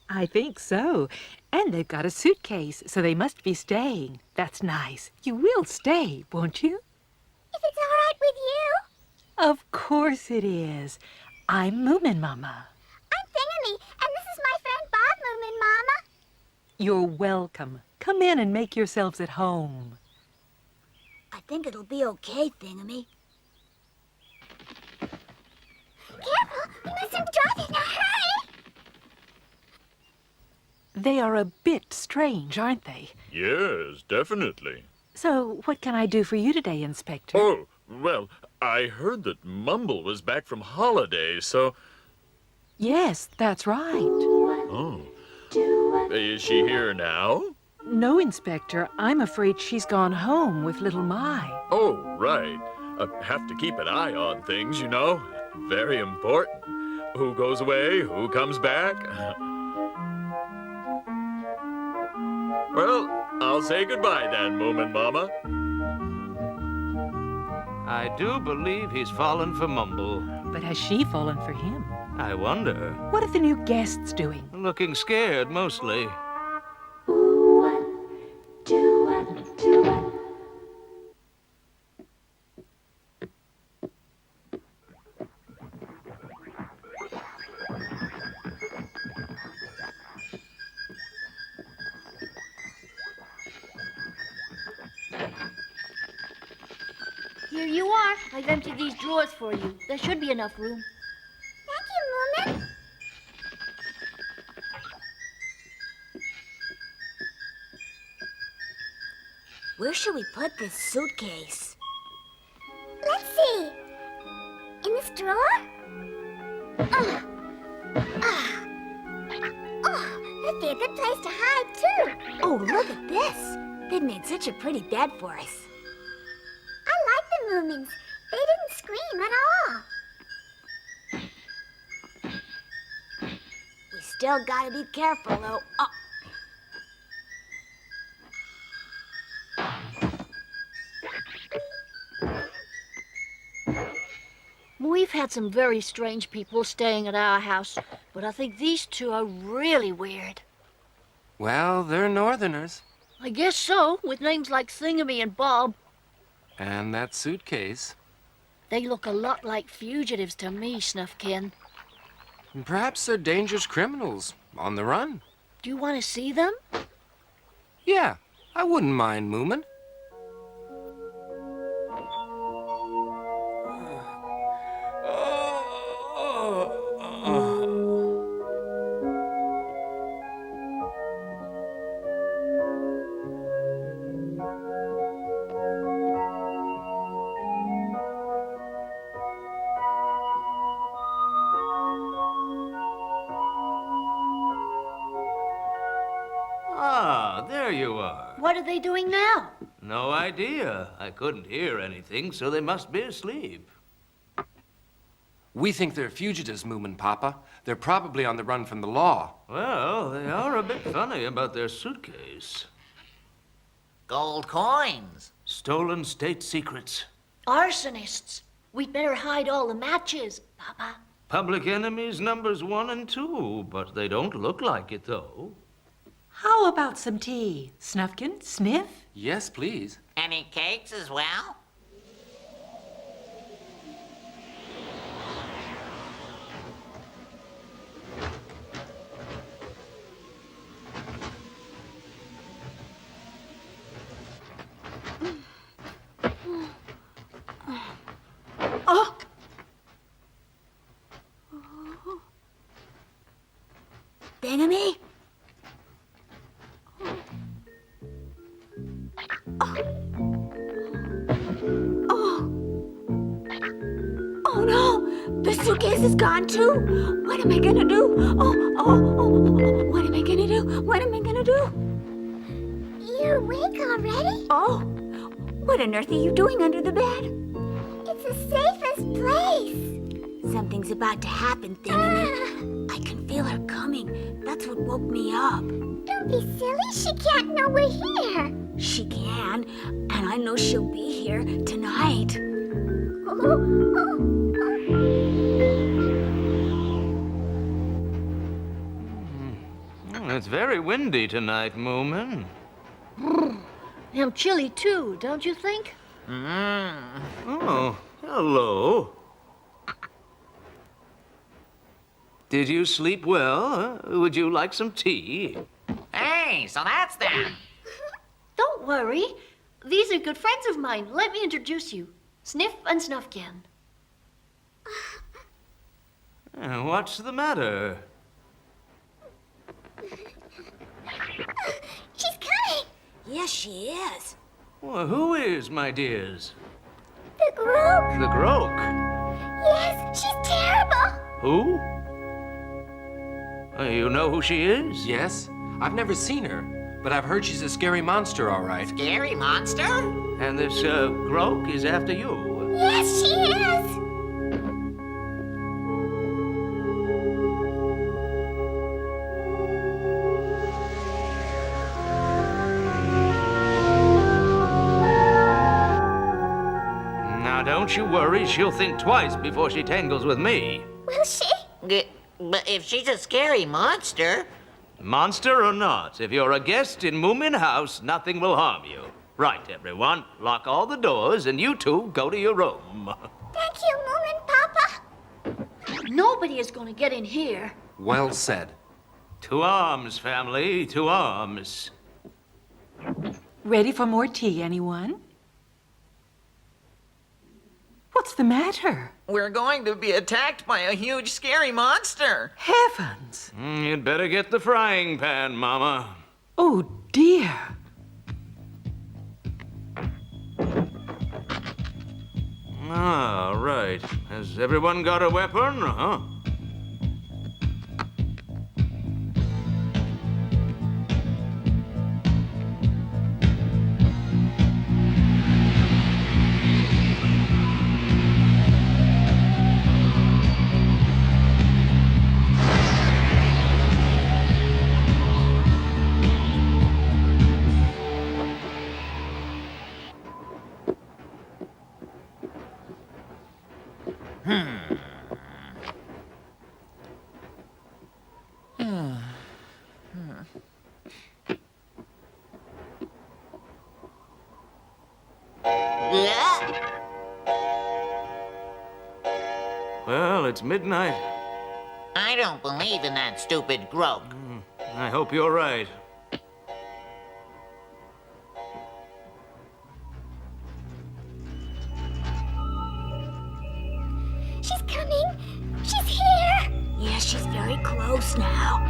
I think so. And they've got a suitcase, so they must be staying. That's nice. You will stay, won't you? If it's all right with you. Of course it is. I'm Moominmama. I'm Thingamy, and this is my friend Bob, Moominmama. You're welcome. Come in and make yourselves at home. I think it'll be okay, Thingamy. Careful! We mustn't drop it. Now hurry! They are a bit strange, aren't they? Yes, definitely. So, what can I do for you today, Inspector? Oh, well, I heard that Mumble was back from holiday, so... Yes, that's right. Oh. Is she here now? No, Inspector. I'm afraid she's gone home with little Mai. Oh, right. Have to keep an eye on things, you know. Very important. Who goes away, who comes back. Well, I'll say goodbye then, Moominmama. I do believe he's fallen for Mumble. But has she fallen for him? I wonder. What are the new guests doing? Looking scared, mostly. Here you are. I've emptied these drawers for you. There should be enough room. Thank you, Moomin. Where should we put this suitcase? Let's see. In this drawer? Oh, that'd be a good place to hide, too. Oh, look at this. They've made such a pretty bed for us. I like the Moomins. They didn't scream at all. We still gotta be careful, though. Oh. We've had some very strange people staying at our house, but I think these two are really weird. Well, they're Northerners. I guess so, with names like Thingamy and Bob. And that suitcase. They look a lot like fugitives to me, Snuffkin. Perhaps they're dangerous criminals on the run. Do you want to see them? Yeah, I wouldn't mind, Moomin. Ah, there you are. What are they doing now? No idea. I couldn't hear anything, so they must be asleep. We think they're fugitives, Moominpappa. They're probably on the run from the law. Well, they are a bit funny about their suitcase. Gold coins. Stolen state secrets. Arsonists. We'd better hide all the matches, Papa. Public enemies numbers 1 and 2, but they don't look like it, though. How about some tea? Snuffkin? Sniff? Yes, please. Any cakes as well? enemy? Oh no! The suitcase is gone too! What am I gonna do? Oh, what am I gonna do? What am I gonna do? You're awake already? Oh, what on earth are you doing under the bed? It's the safest place. Something's about to happen, Thingamy. I can feel her coming. That's what woke me up. Don't be silly. She can't know we're here. She can, and I know she'll be here tonight. It's very windy tonight, Moomin. I'm chilly too, don't you think? Oh, hello. Did you sleep well? Would you like some tea? Hey, so that's them. Don't worry. These are good friends of mine. Let me introduce you. Sniff and Snuffkin. What's the matter? She's coming. Yes, she is. Well, who is, my dears? The Groke. The Groke. Yes, she's terrible. Who? You know who she is? Yes? I've never seen her, but I've heard she's a scary monster, all right. Scary monster? And this Groke is after you. Yes, she is. Now, don't you worry. She'll think twice before she tangles with me. Will she? But if she's a scary monster... Monster or not, if you're a guest in Moomin House, nothing will harm you. Right, everyone. Lock all the doors, and you two go to your room. Thank you, Moominpappa. Nobody is going to get in here. Well said. To arms, family, to arms. Ready for more tea, anyone? What's the matter? We're going to be attacked by a huge, scary monster. Heavens! You'd better get the frying pan, Mama. Oh, dear. Ah, right. Has everyone got a weapon, huh? Well, it's midnight. I don't believe in that stupid Groke. I hope you're right. She's coming. She's here. Yeah, she's very close now.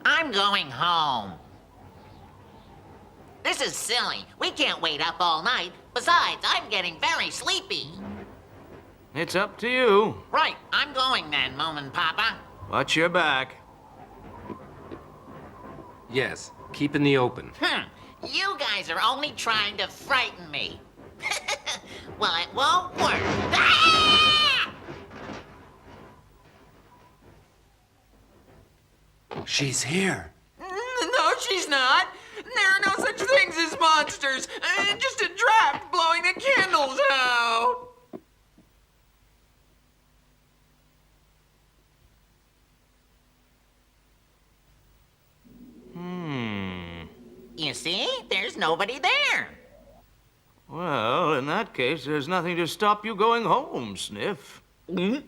I'm going home. This is silly. We can't wait up all night. Besides, I'm getting very sleepy. It's up to you. Right, I'm going then, Moominpappa. Watch your back. Yes, keep in the open. You guys are only trying to frighten me. Well, it won't work. Ah! She's here. No, she's not. There are no such things as monsters. Just a draft blowing the candles out. You see? There's nobody there. Well, in that case, there's nothing to stop you going home, Sniff. Do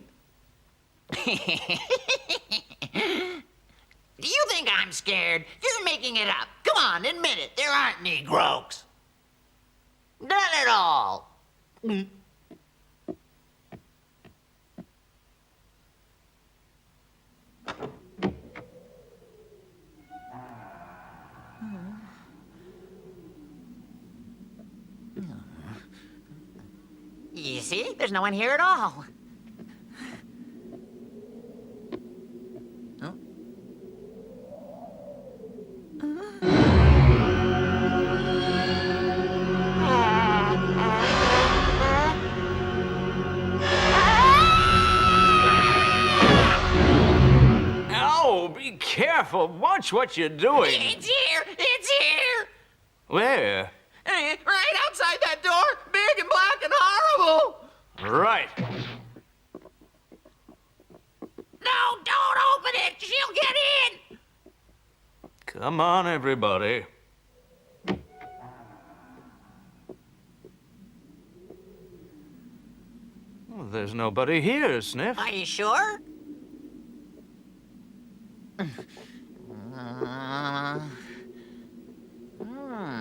you think I'm scared? You're making it up. Come Come on, admit it. There aren't any Grokes. None at all. You see? There's no one here at all. Oh, be careful. Watch what you're doing. It's here! It's here! Where? Right outside that door, big and black and horrible. Right. No, don't open it! She'll get in! Come on, everybody. Well, there's nobody here, Sniff. Are you sure?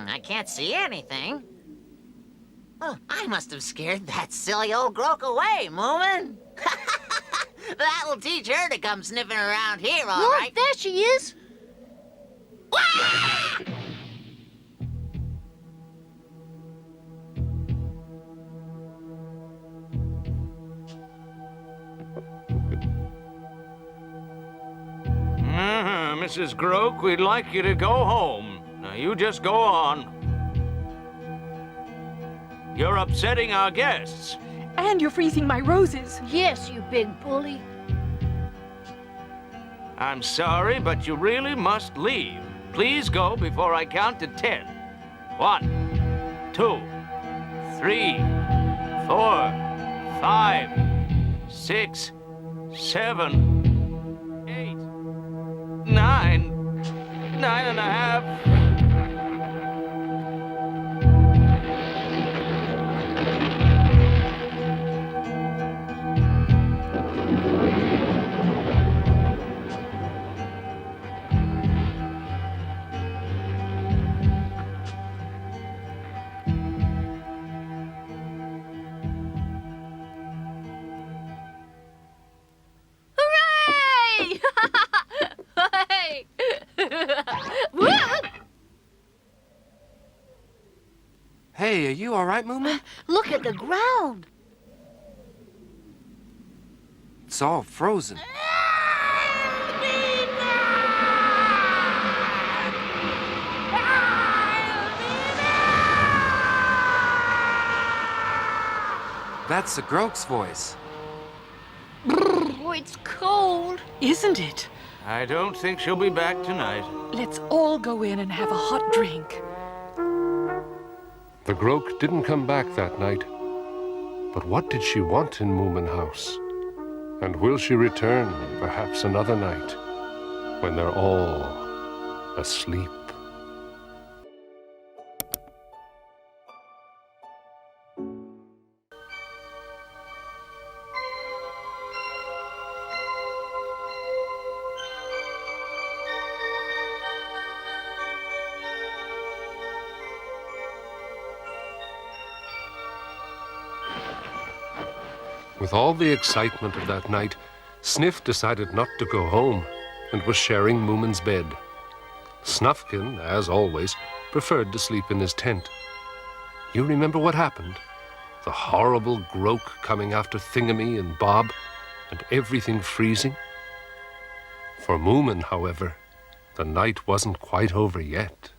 I can't see anything. Oh, I must have scared that silly old Groke away, Moomin. That'll teach her to come sniffing around here, all right. Look, there she is. Mrs. Groke, we'd like you to go home. Now, you just go on. You're upsetting our guests. And you're freezing my roses. Yes, you big bully. I'm sorry, but you really must leave. Please go before I count to 10. 1, 2, 3, 4, 5, 6, 7, 8, 9, 9 and a half. Hey, are you all right, Moomin? Look at the ground. It's all frozen. That's the Groke's voice. Oh, it's cold. Isn't it? I don't think she'll be back tonight. Let's all go in and have a hot drink. The Groke didn't come back that night. But what did she want in Moomin House? And will she return perhaps another night when they're all asleep? With all the excitement of that night, Sniff decided not to go home and was sharing Moomin's bed. Snufkin, as always, preferred to sleep in his tent. You remember what happened? The horrible Groke coming after Thingamy and Bob, and everything freezing? For Moomin, however, the night wasn't quite over yet.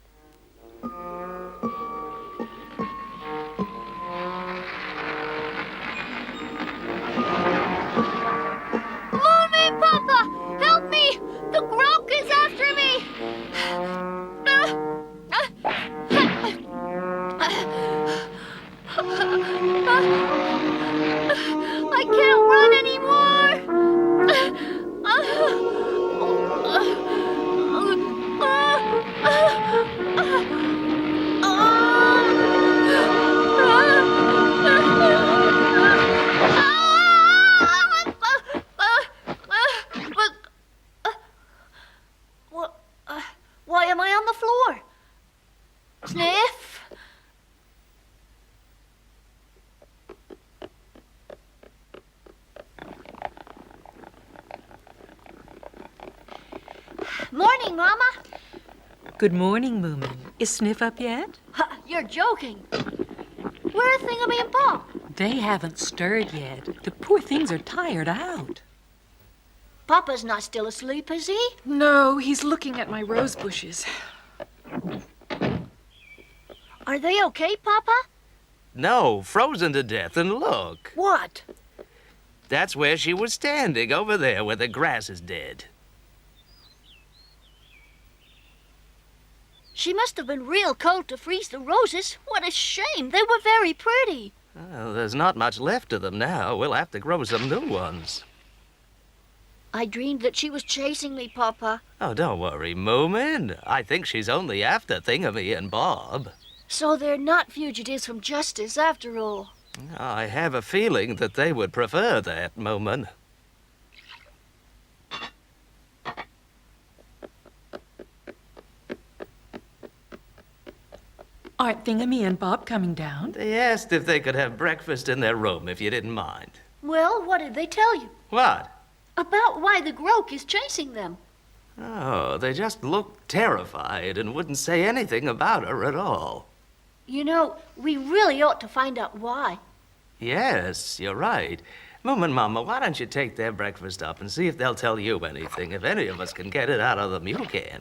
Moominpappa, help me! The Groke is after me! I can't run anymore! morning, Mama. Good morning, Moomin. Is Sniff up yet? You're joking. Where are Thingamy and Bob? They haven't stirred yet. The poor things are tired out. Papa's not still asleep, is he? No, he's looking at my rose bushes. Are they okay, Papa? No, frozen to death, and look. What? That's where she was standing, over there where the grass is dead. She must have been real cold to freeze the roses. What a shame. They were very pretty. Well, there's not much left of them now. We'll have to grow some new ones. I dreamed that she was chasing me, Papa. Oh, don't worry, Moomin. I think she's only after Thingamy and Bob. So they're not fugitives from justice after all. I have a feeling that they would prefer that, Moomin. Aren't Thingamy and Bob coming down? They asked if they could have breakfast in their room, if you didn't mind. Well, what did they tell you? What? About why the Groke is chasing them. Oh, they just looked terrified and wouldn't say anything about her at all. You know, we really ought to find out why. Yes, you're right. Moominmama, why don't you take their breakfast up and see if they'll tell you anything? If any of us can get it out of them, you can.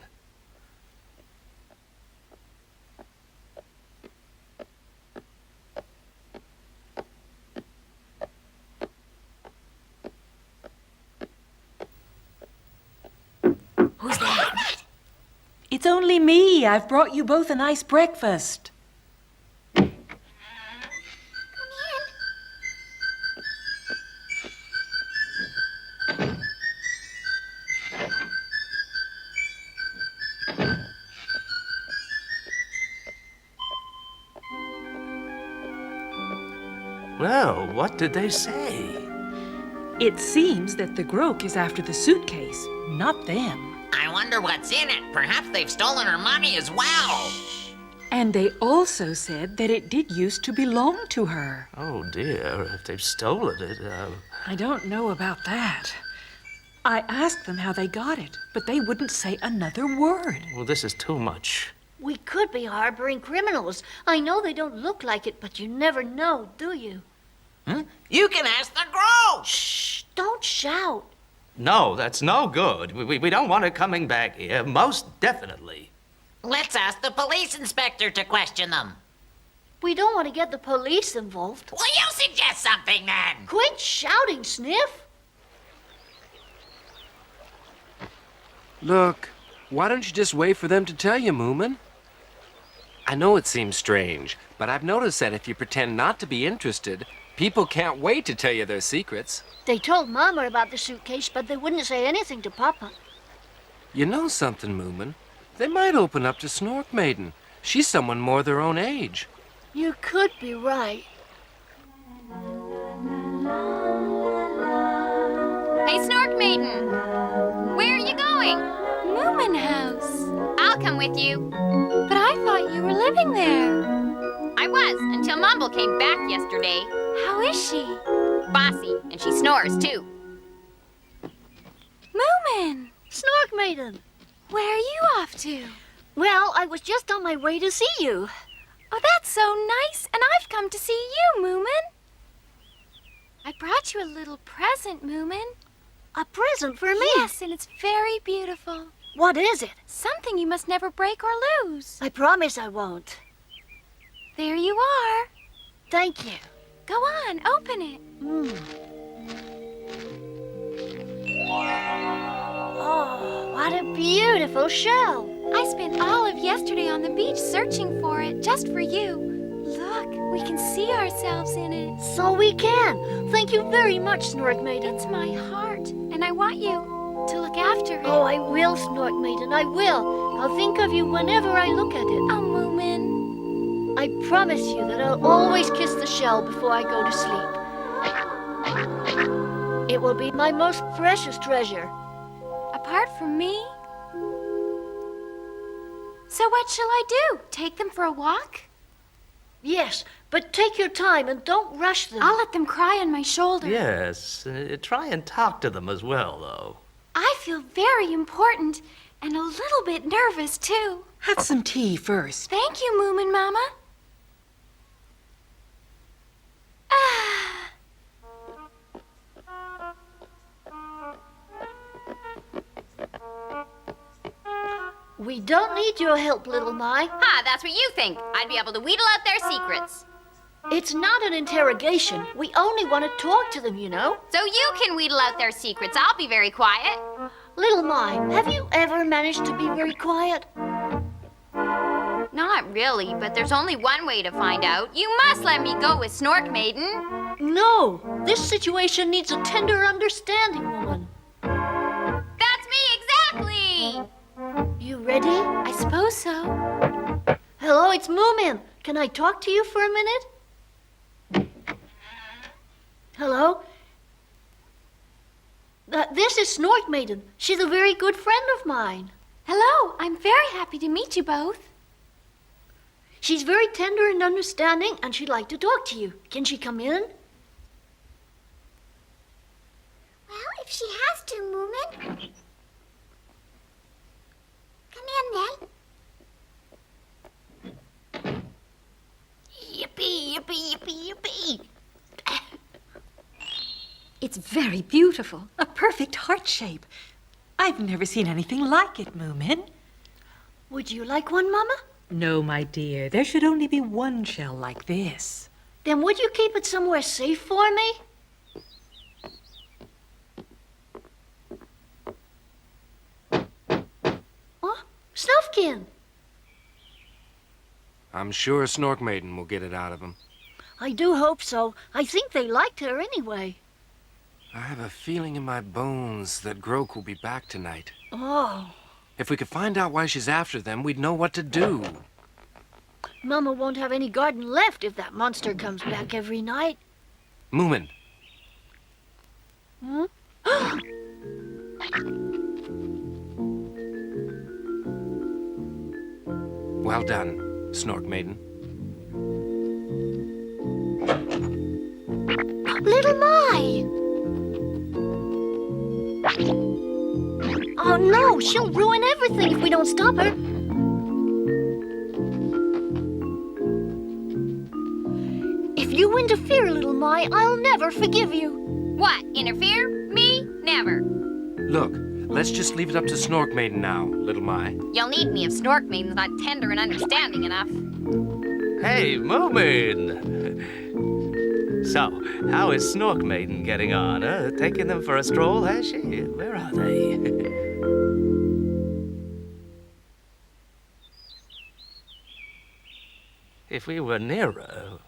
Who's that? It's only me. I've brought you both a nice breakfast. Well, what did they say? It seems that the Groke is after the suitcase, not them. I wonder what's in it. Perhaps they've stolen her money as well. And they also said that it did used to belong to her. Oh, dear, if they've stolen it, I don't know about that. I asked them how they got it, but they wouldn't say another word. Well, this is too much. We could be harboring criminals. I know they don't look like it, but you never know, do you? Huh? You can ask the Groke! Shh! Don't shout. No, that's no good. We don't want it coming back here, most definitely. Let's ask the police inspector to question them. We don't want to get the police involved. Well, you suggest something then. Quit shouting, Sniff. Look, why don't you just wait for them to tell you, Moomin? I know it seems strange, but I've noticed that if you pretend not to be interested, people can't wait to tell you their secrets. They told Mama about the suitcase, but they wouldn't say anything to Papa. You know something, Moomin? They might open up to Snork Maiden. She's someone more their own age. You could be right. Hey, Snork Maiden! Where are you going? Moomin House. I'll come with you. But I thought you were living there. I was, until Mumble came back yesterday. How is she? Bossy, and she snores, too. Moomin! Snork Maiden! Where are you off to? Well, I was just on my way to see you. Oh, that's so nice, and I've come to see you, Moomin. I brought you a little present, Moomin. A present for me? Yes, and it's very beautiful. What is it? Something you must never break or lose. I promise I won't. There you are. Thank you. Go on, open it. Oh, what a beautiful shell. I spent all of yesterday on the beach searching for it, just for you. Look, we can see ourselves in it. So we can. Thank you very much, Snork Maiden. It's my heart, and I want you to look after it. Oh, I will, Snork Maiden, I will. I'll think of you whenever I look at it. Oh, Moomin. I promise you that I'll always kiss the shell before I go to sleep. It will be my most precious treasure. Apart from me? So what shall I do? Take them for a walk? Yes, but take your time and don't rush them. I'll let them cry on my shoulder. Yes, try and talk to them as well, though. I feel very important, And a little bit nervous, too. Have some tea first. Thank you, Moominmama. We don't need your help, little My. That's what you think. I'd be able to wheedle out their secrets. It's not an interrogation. We only want to talk to them, you know. So you can wheedle out their secrets. I'll be very quiet. Little My, have you ever managed to be very quiet? Not really, but there's only one way to find out. You must let me go with Snork Maiden. No, this situation needs a tender understanding, woman. That's me, exactly! You ready? I suppose so. Hello, it's Moomin. Can I talk to you for a minute? Hello? This is Snork Maiden. She's a very good friend of mine. Hello, I'm very happy to meet you both. She's very tender and understanding, and she'd like to talk to you. Can she come in? Well, if she has to, Moomin. Come in, then. Yippee, yippee, yippee, yippee. It's very beautiful. A perfect heart shape. I've never seen anything like it, Moomin. Would you like one, Mama? No, my dear. There should only be one shell like this. Then would you keep it somewhere safe for me? Huh? Snuffkin! I'm sure Snork Maiden will get it out of him. I do hope so. I think they liked her anyway. I have a feeling in my bones that Groke will be back tonight. Oh. If we could find out why she's after them, we'd know what to do. Mama won't have any garden left if that monster comes back every night. Moomin. Hmm? Well done, Snork Maiden. Little My! Oh no, she'll ruin everything if we don't stop her. If you interfere, little My, I'll never forgive you. What, interfere? Me? Never. Look, let's just leave it up to Snork Maiden now, little My. You'll need me if Snork Maiden's not tender and understanding enough. Hey, Moomin! So, how is Snork Maiden getting on? Taking them for a stroll, has she? Where are they? If we were nearer...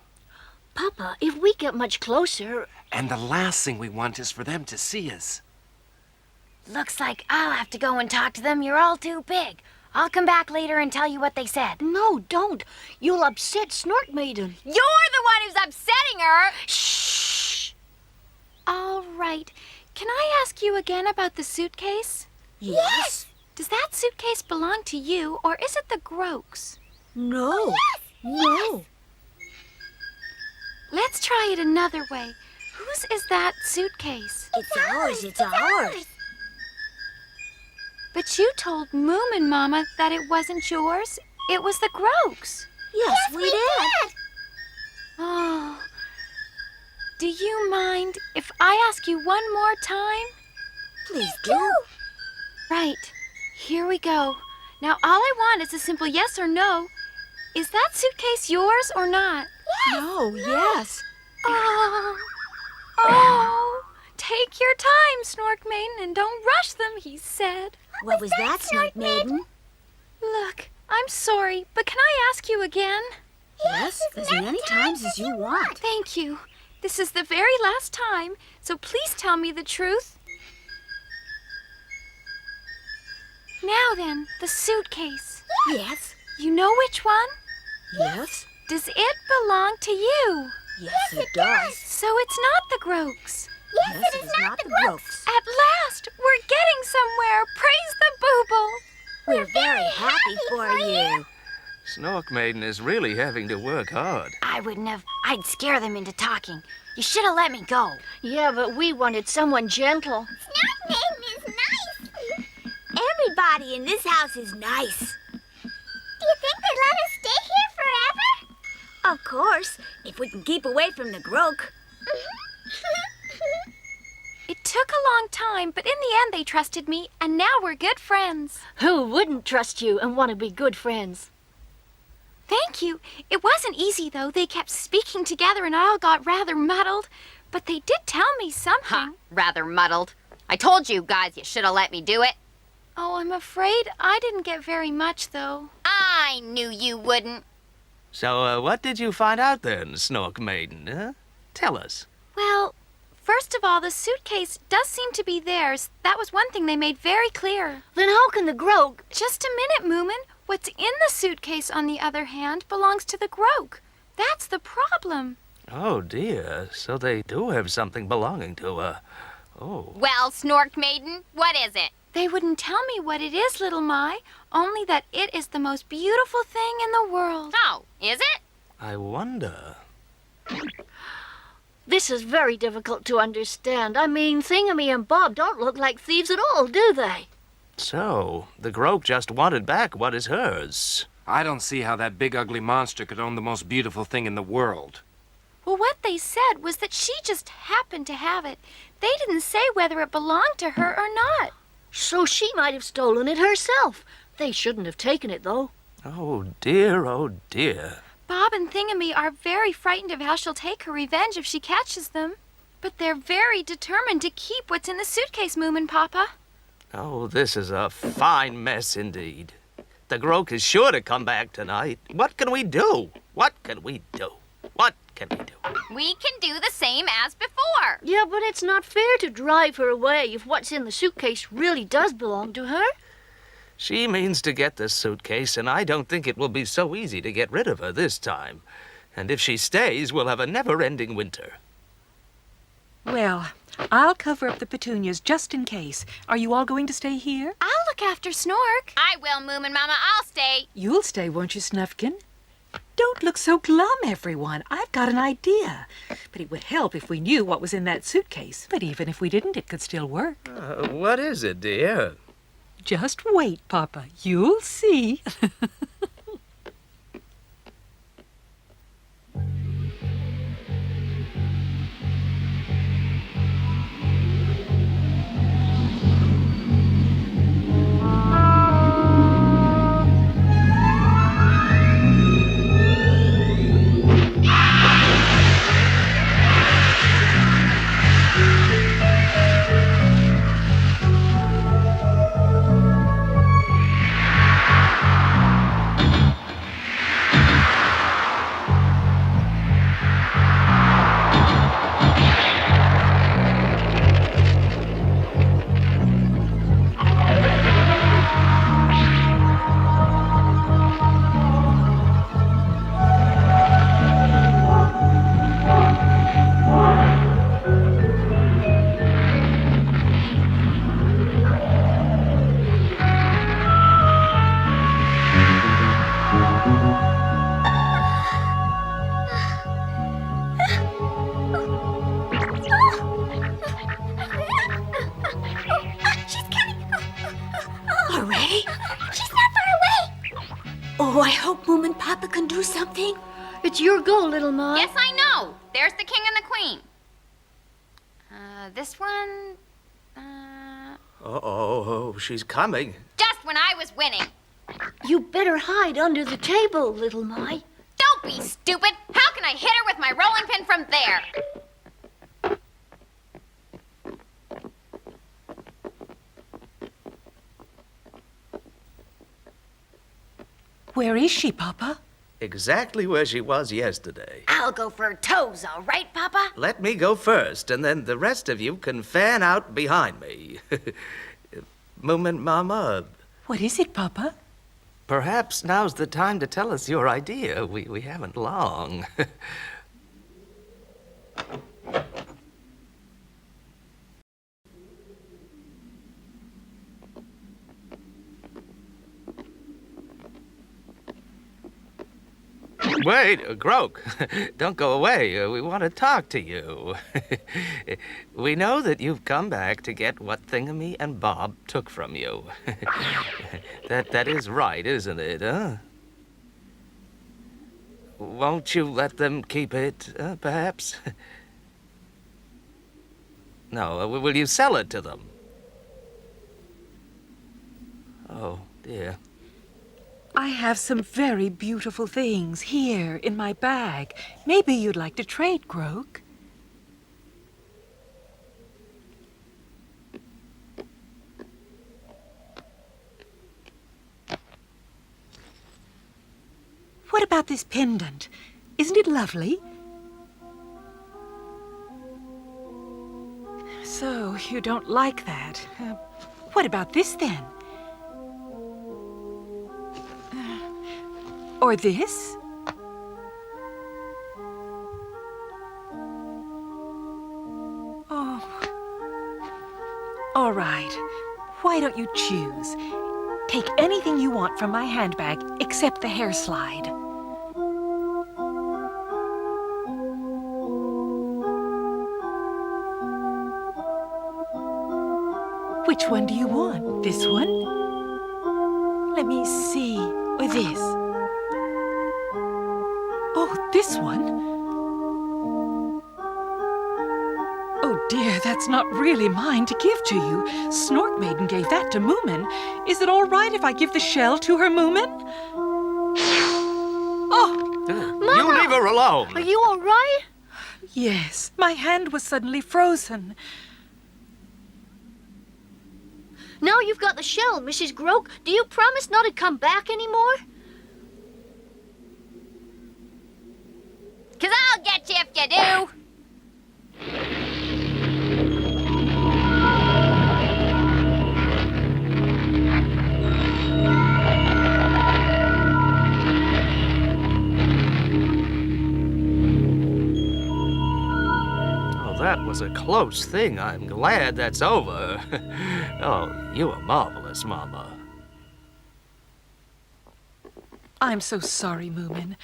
Papa, if we get much closer... And the last thing we want is for them to see us. Looks like I'll have to go and talk to them. You're all too big. I'll come back later and tell you what they said. No, don't. You'll upset Snork Maiden. You're the one who's upsetting her! Shh! All right. Can I ask you again about the suitcase? Yes. Does that suitcase belong to you, or is it the Grokes? No. No. Let's try it another way. Whose is that suitcase? It's ours, it's ours. But you told Moominmama that it wasn't yours. It was the Grokes. Yes, we did. Oh. Do you mind if I ask you one more time? Please do. Right. Here we go. Now all I want is a simple yes or no. Is that suitcase yours or not? Yes. No, yes. Oh. Oh. Take your time, Snork Maiden, and don't rush them, he said. What was that, Snork Maiden? Look, I'm sorry, but can I ask you again? Yes, as many times as you want. Thank you. This is the very last time, so please tell me the truth. Now then, the suitcase. Yes. You know which one? Yes. Does it belong to you? Yes, it does. So it's not the Grokes. Yes, it is not the Grokes. At last, we're getting somewhere. Praise the Booble. We're very happy for you. Snork Maiden is really having to work hard. I wouldn't have. I'd scare them into talking. You should have let me go. Yeah, but we wanted someone gentle. Snork Maiden is nice. Everybody Everybody in this house is nice. Do you think they'd let us stay here forever? Of course, if we can keep away from the Groke. It took a long time, but in the end they trusted me, and now we're good friends. Who wouldn't trust you and want to be good friends? Thank you. It wasn't easy, though. They kept speaking together and I all got rather muddled. But they did tell me something. Ha! Rather muddled. I told you guys you should have let me do it. Oh, I'm afraid I didn't get very much, though. I knew you wouldn't. So, what did you find out then, Snork Maiden? Huh? Tell us. Well, first of all, the suitcase does seem to be theirs. That was one thing they made very clear. Then how can the Groke... Just a minute, Moomin. What's in the suitcase, on the other hand, belongs to the Groke. That's the problem. Oh, dear. So they do have something belonging to her. Oh. Well, Snork Maiden, what is it? They wouldn't tell me what it is, little Mai, only that it is the most beautiful thing in the world. Oh, is it? I wonder. This is very difficult to understand. I mean, Thingamy and Bob don't look like thieves at all, do they? So, the Groke just wanted back what is hers. I don't see how that big ugly monster could own the most beautiful thing in the world. Well, what they said was that she just happened to have it. They didn't say whether it belonged to her or not. So she might have stolen it herself. They shouldn't have taken it, though. Oh, dear, oh, dear. Bob and Thingamy are very frightened of how she'll take her revenge if she catches them. But they're very determined to keep what's in the suitcase, Moominpappa. Oh, this is a fine mess indeed. The Groke is sure to come back tonight. What can we do? What can we do? What can we do? We can do the same as before. Yeah, but it's not fair to drive her away if what's in the suitcase really does belong to her. She means to get the suitcase, and I don't think it will be so easy to get rid of her this time. And if she stays, we'll have a never-ending winter. Well, I'll cover up the petunias just in case. Are you all going to stay here? I'll look after Snork. I will, Moominmama. I'll stay. You'll stay, won't you, Snuffkin? Don't look so glum, everyone. I've got an idea. But it would help if we knew what was in that suitcase. But even if we didn't, it could still work. What is it, dear? Just wait, Papa. You'll see. Oh, I hope Moominpappa can do something. It's your goal, little Ma. Yes, I know. There's the king and the queen. This one... Uh-oh, she's coming. Just when I was winning. You better hide under the table, little Mai. Don't be stupid. How can I hit her with my rolling pin from there? Where is she, Papa? Exactly where she was yesterday. I'll go for her toes, all right, Papa? Let me go first, and then the rest of you can fan out behind me. Moominmama. What is it, Papa? Perhaps now's the time to tell us your idea. We haven't long. Wait, Groke, don't go away. We want to talk to you. We know that you've come back to get what Thingamy and Bob took from you. That is right, isn't it, huh? Won't you let them keep it, perhaps? No, will you sell it to them? Oh, dear. I have some very beautiful things here in my bag. Maybe you'd like to trade, Groke. What about this pendant? Isn't it lovely? So, you don't like that. What about this, then? Or this? Oh. All right. Why don't you choose? Take anything you want from my handbag except the hair slide. Which one do you want? This one? Let me see. Or this? Oh, this one? Oh dear, that's not really mine to give to you. Snork Maiden gave that to Moomin. Is it all right if I give the shell to her, Moomin? Oh! Mama! You leave her alone! Are you all right? Yes, my hand was suddenly frozen. Now you've got the shell, Mrs. Groke. Do you promise not to come back anymore? 'Cause I'll get you if you do. Oh, that was a close thing. I'm glad that's over. Oh, you are marvelous, Mama. I'm so sorry, Moomin.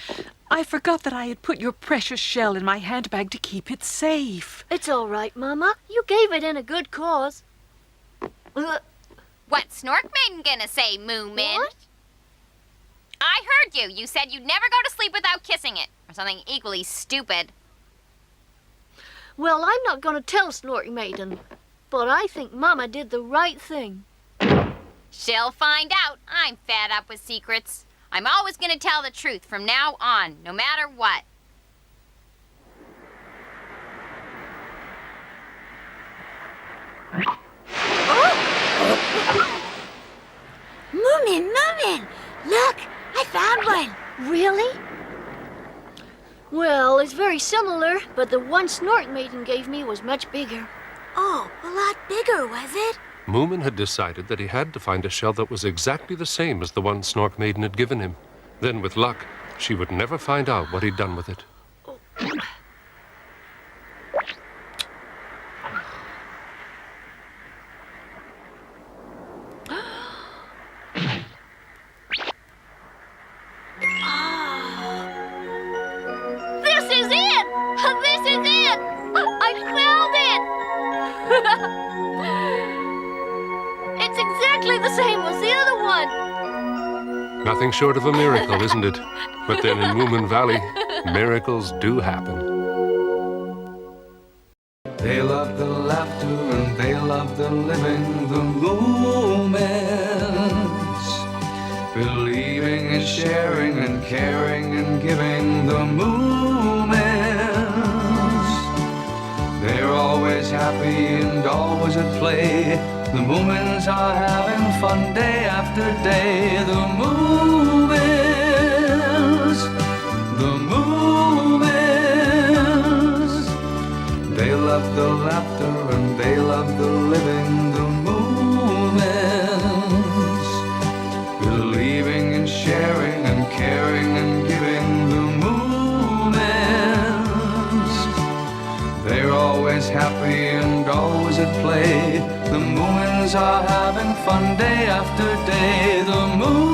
I forgot that I had put your precious shell in my handbag to keep it safe. It's all right, Mama. You gave it in a good cause. What's Snork Maiden gonna say, Moomin? What? I heard you. You said you'd never go to sleep without kissing it. Or something equally stupid. Well, I'm not going to tell Snork Maiden, but I think Mama did the right thing. She'll find out. I'm fed up with secrets. I'm always gonna tell the truth from now on, no matter what. Moomin, Moomin! Look, I found one. Really? Well, it's very similar, but the one Snork Maiden gave me was much bigger. Oh, a lot bigger, was it? Moomin had decided that he had to find a shell that was exactly the same as the one Snork Maiden had given him. Then, with luck, she would never find out what he'd done with it. This is it! This is it! I found it! It's exactly the same as the other one. Nothing short of a miracle, isn't it? But then in Moominvalley, miracles do happen. They love the laughter and they love the living, the Moomins. Believing and sharing and caring and giving, the Moomins. They're always happy and always at play. The Moomins are having fun day after day. The Moomins, the Moomins. They love the laughter and they love the living. The Moomins, believing and sharing and caring and giving. The Moomins, they're always happy and always at play. The Moomins are having fun day after day. The Moomins.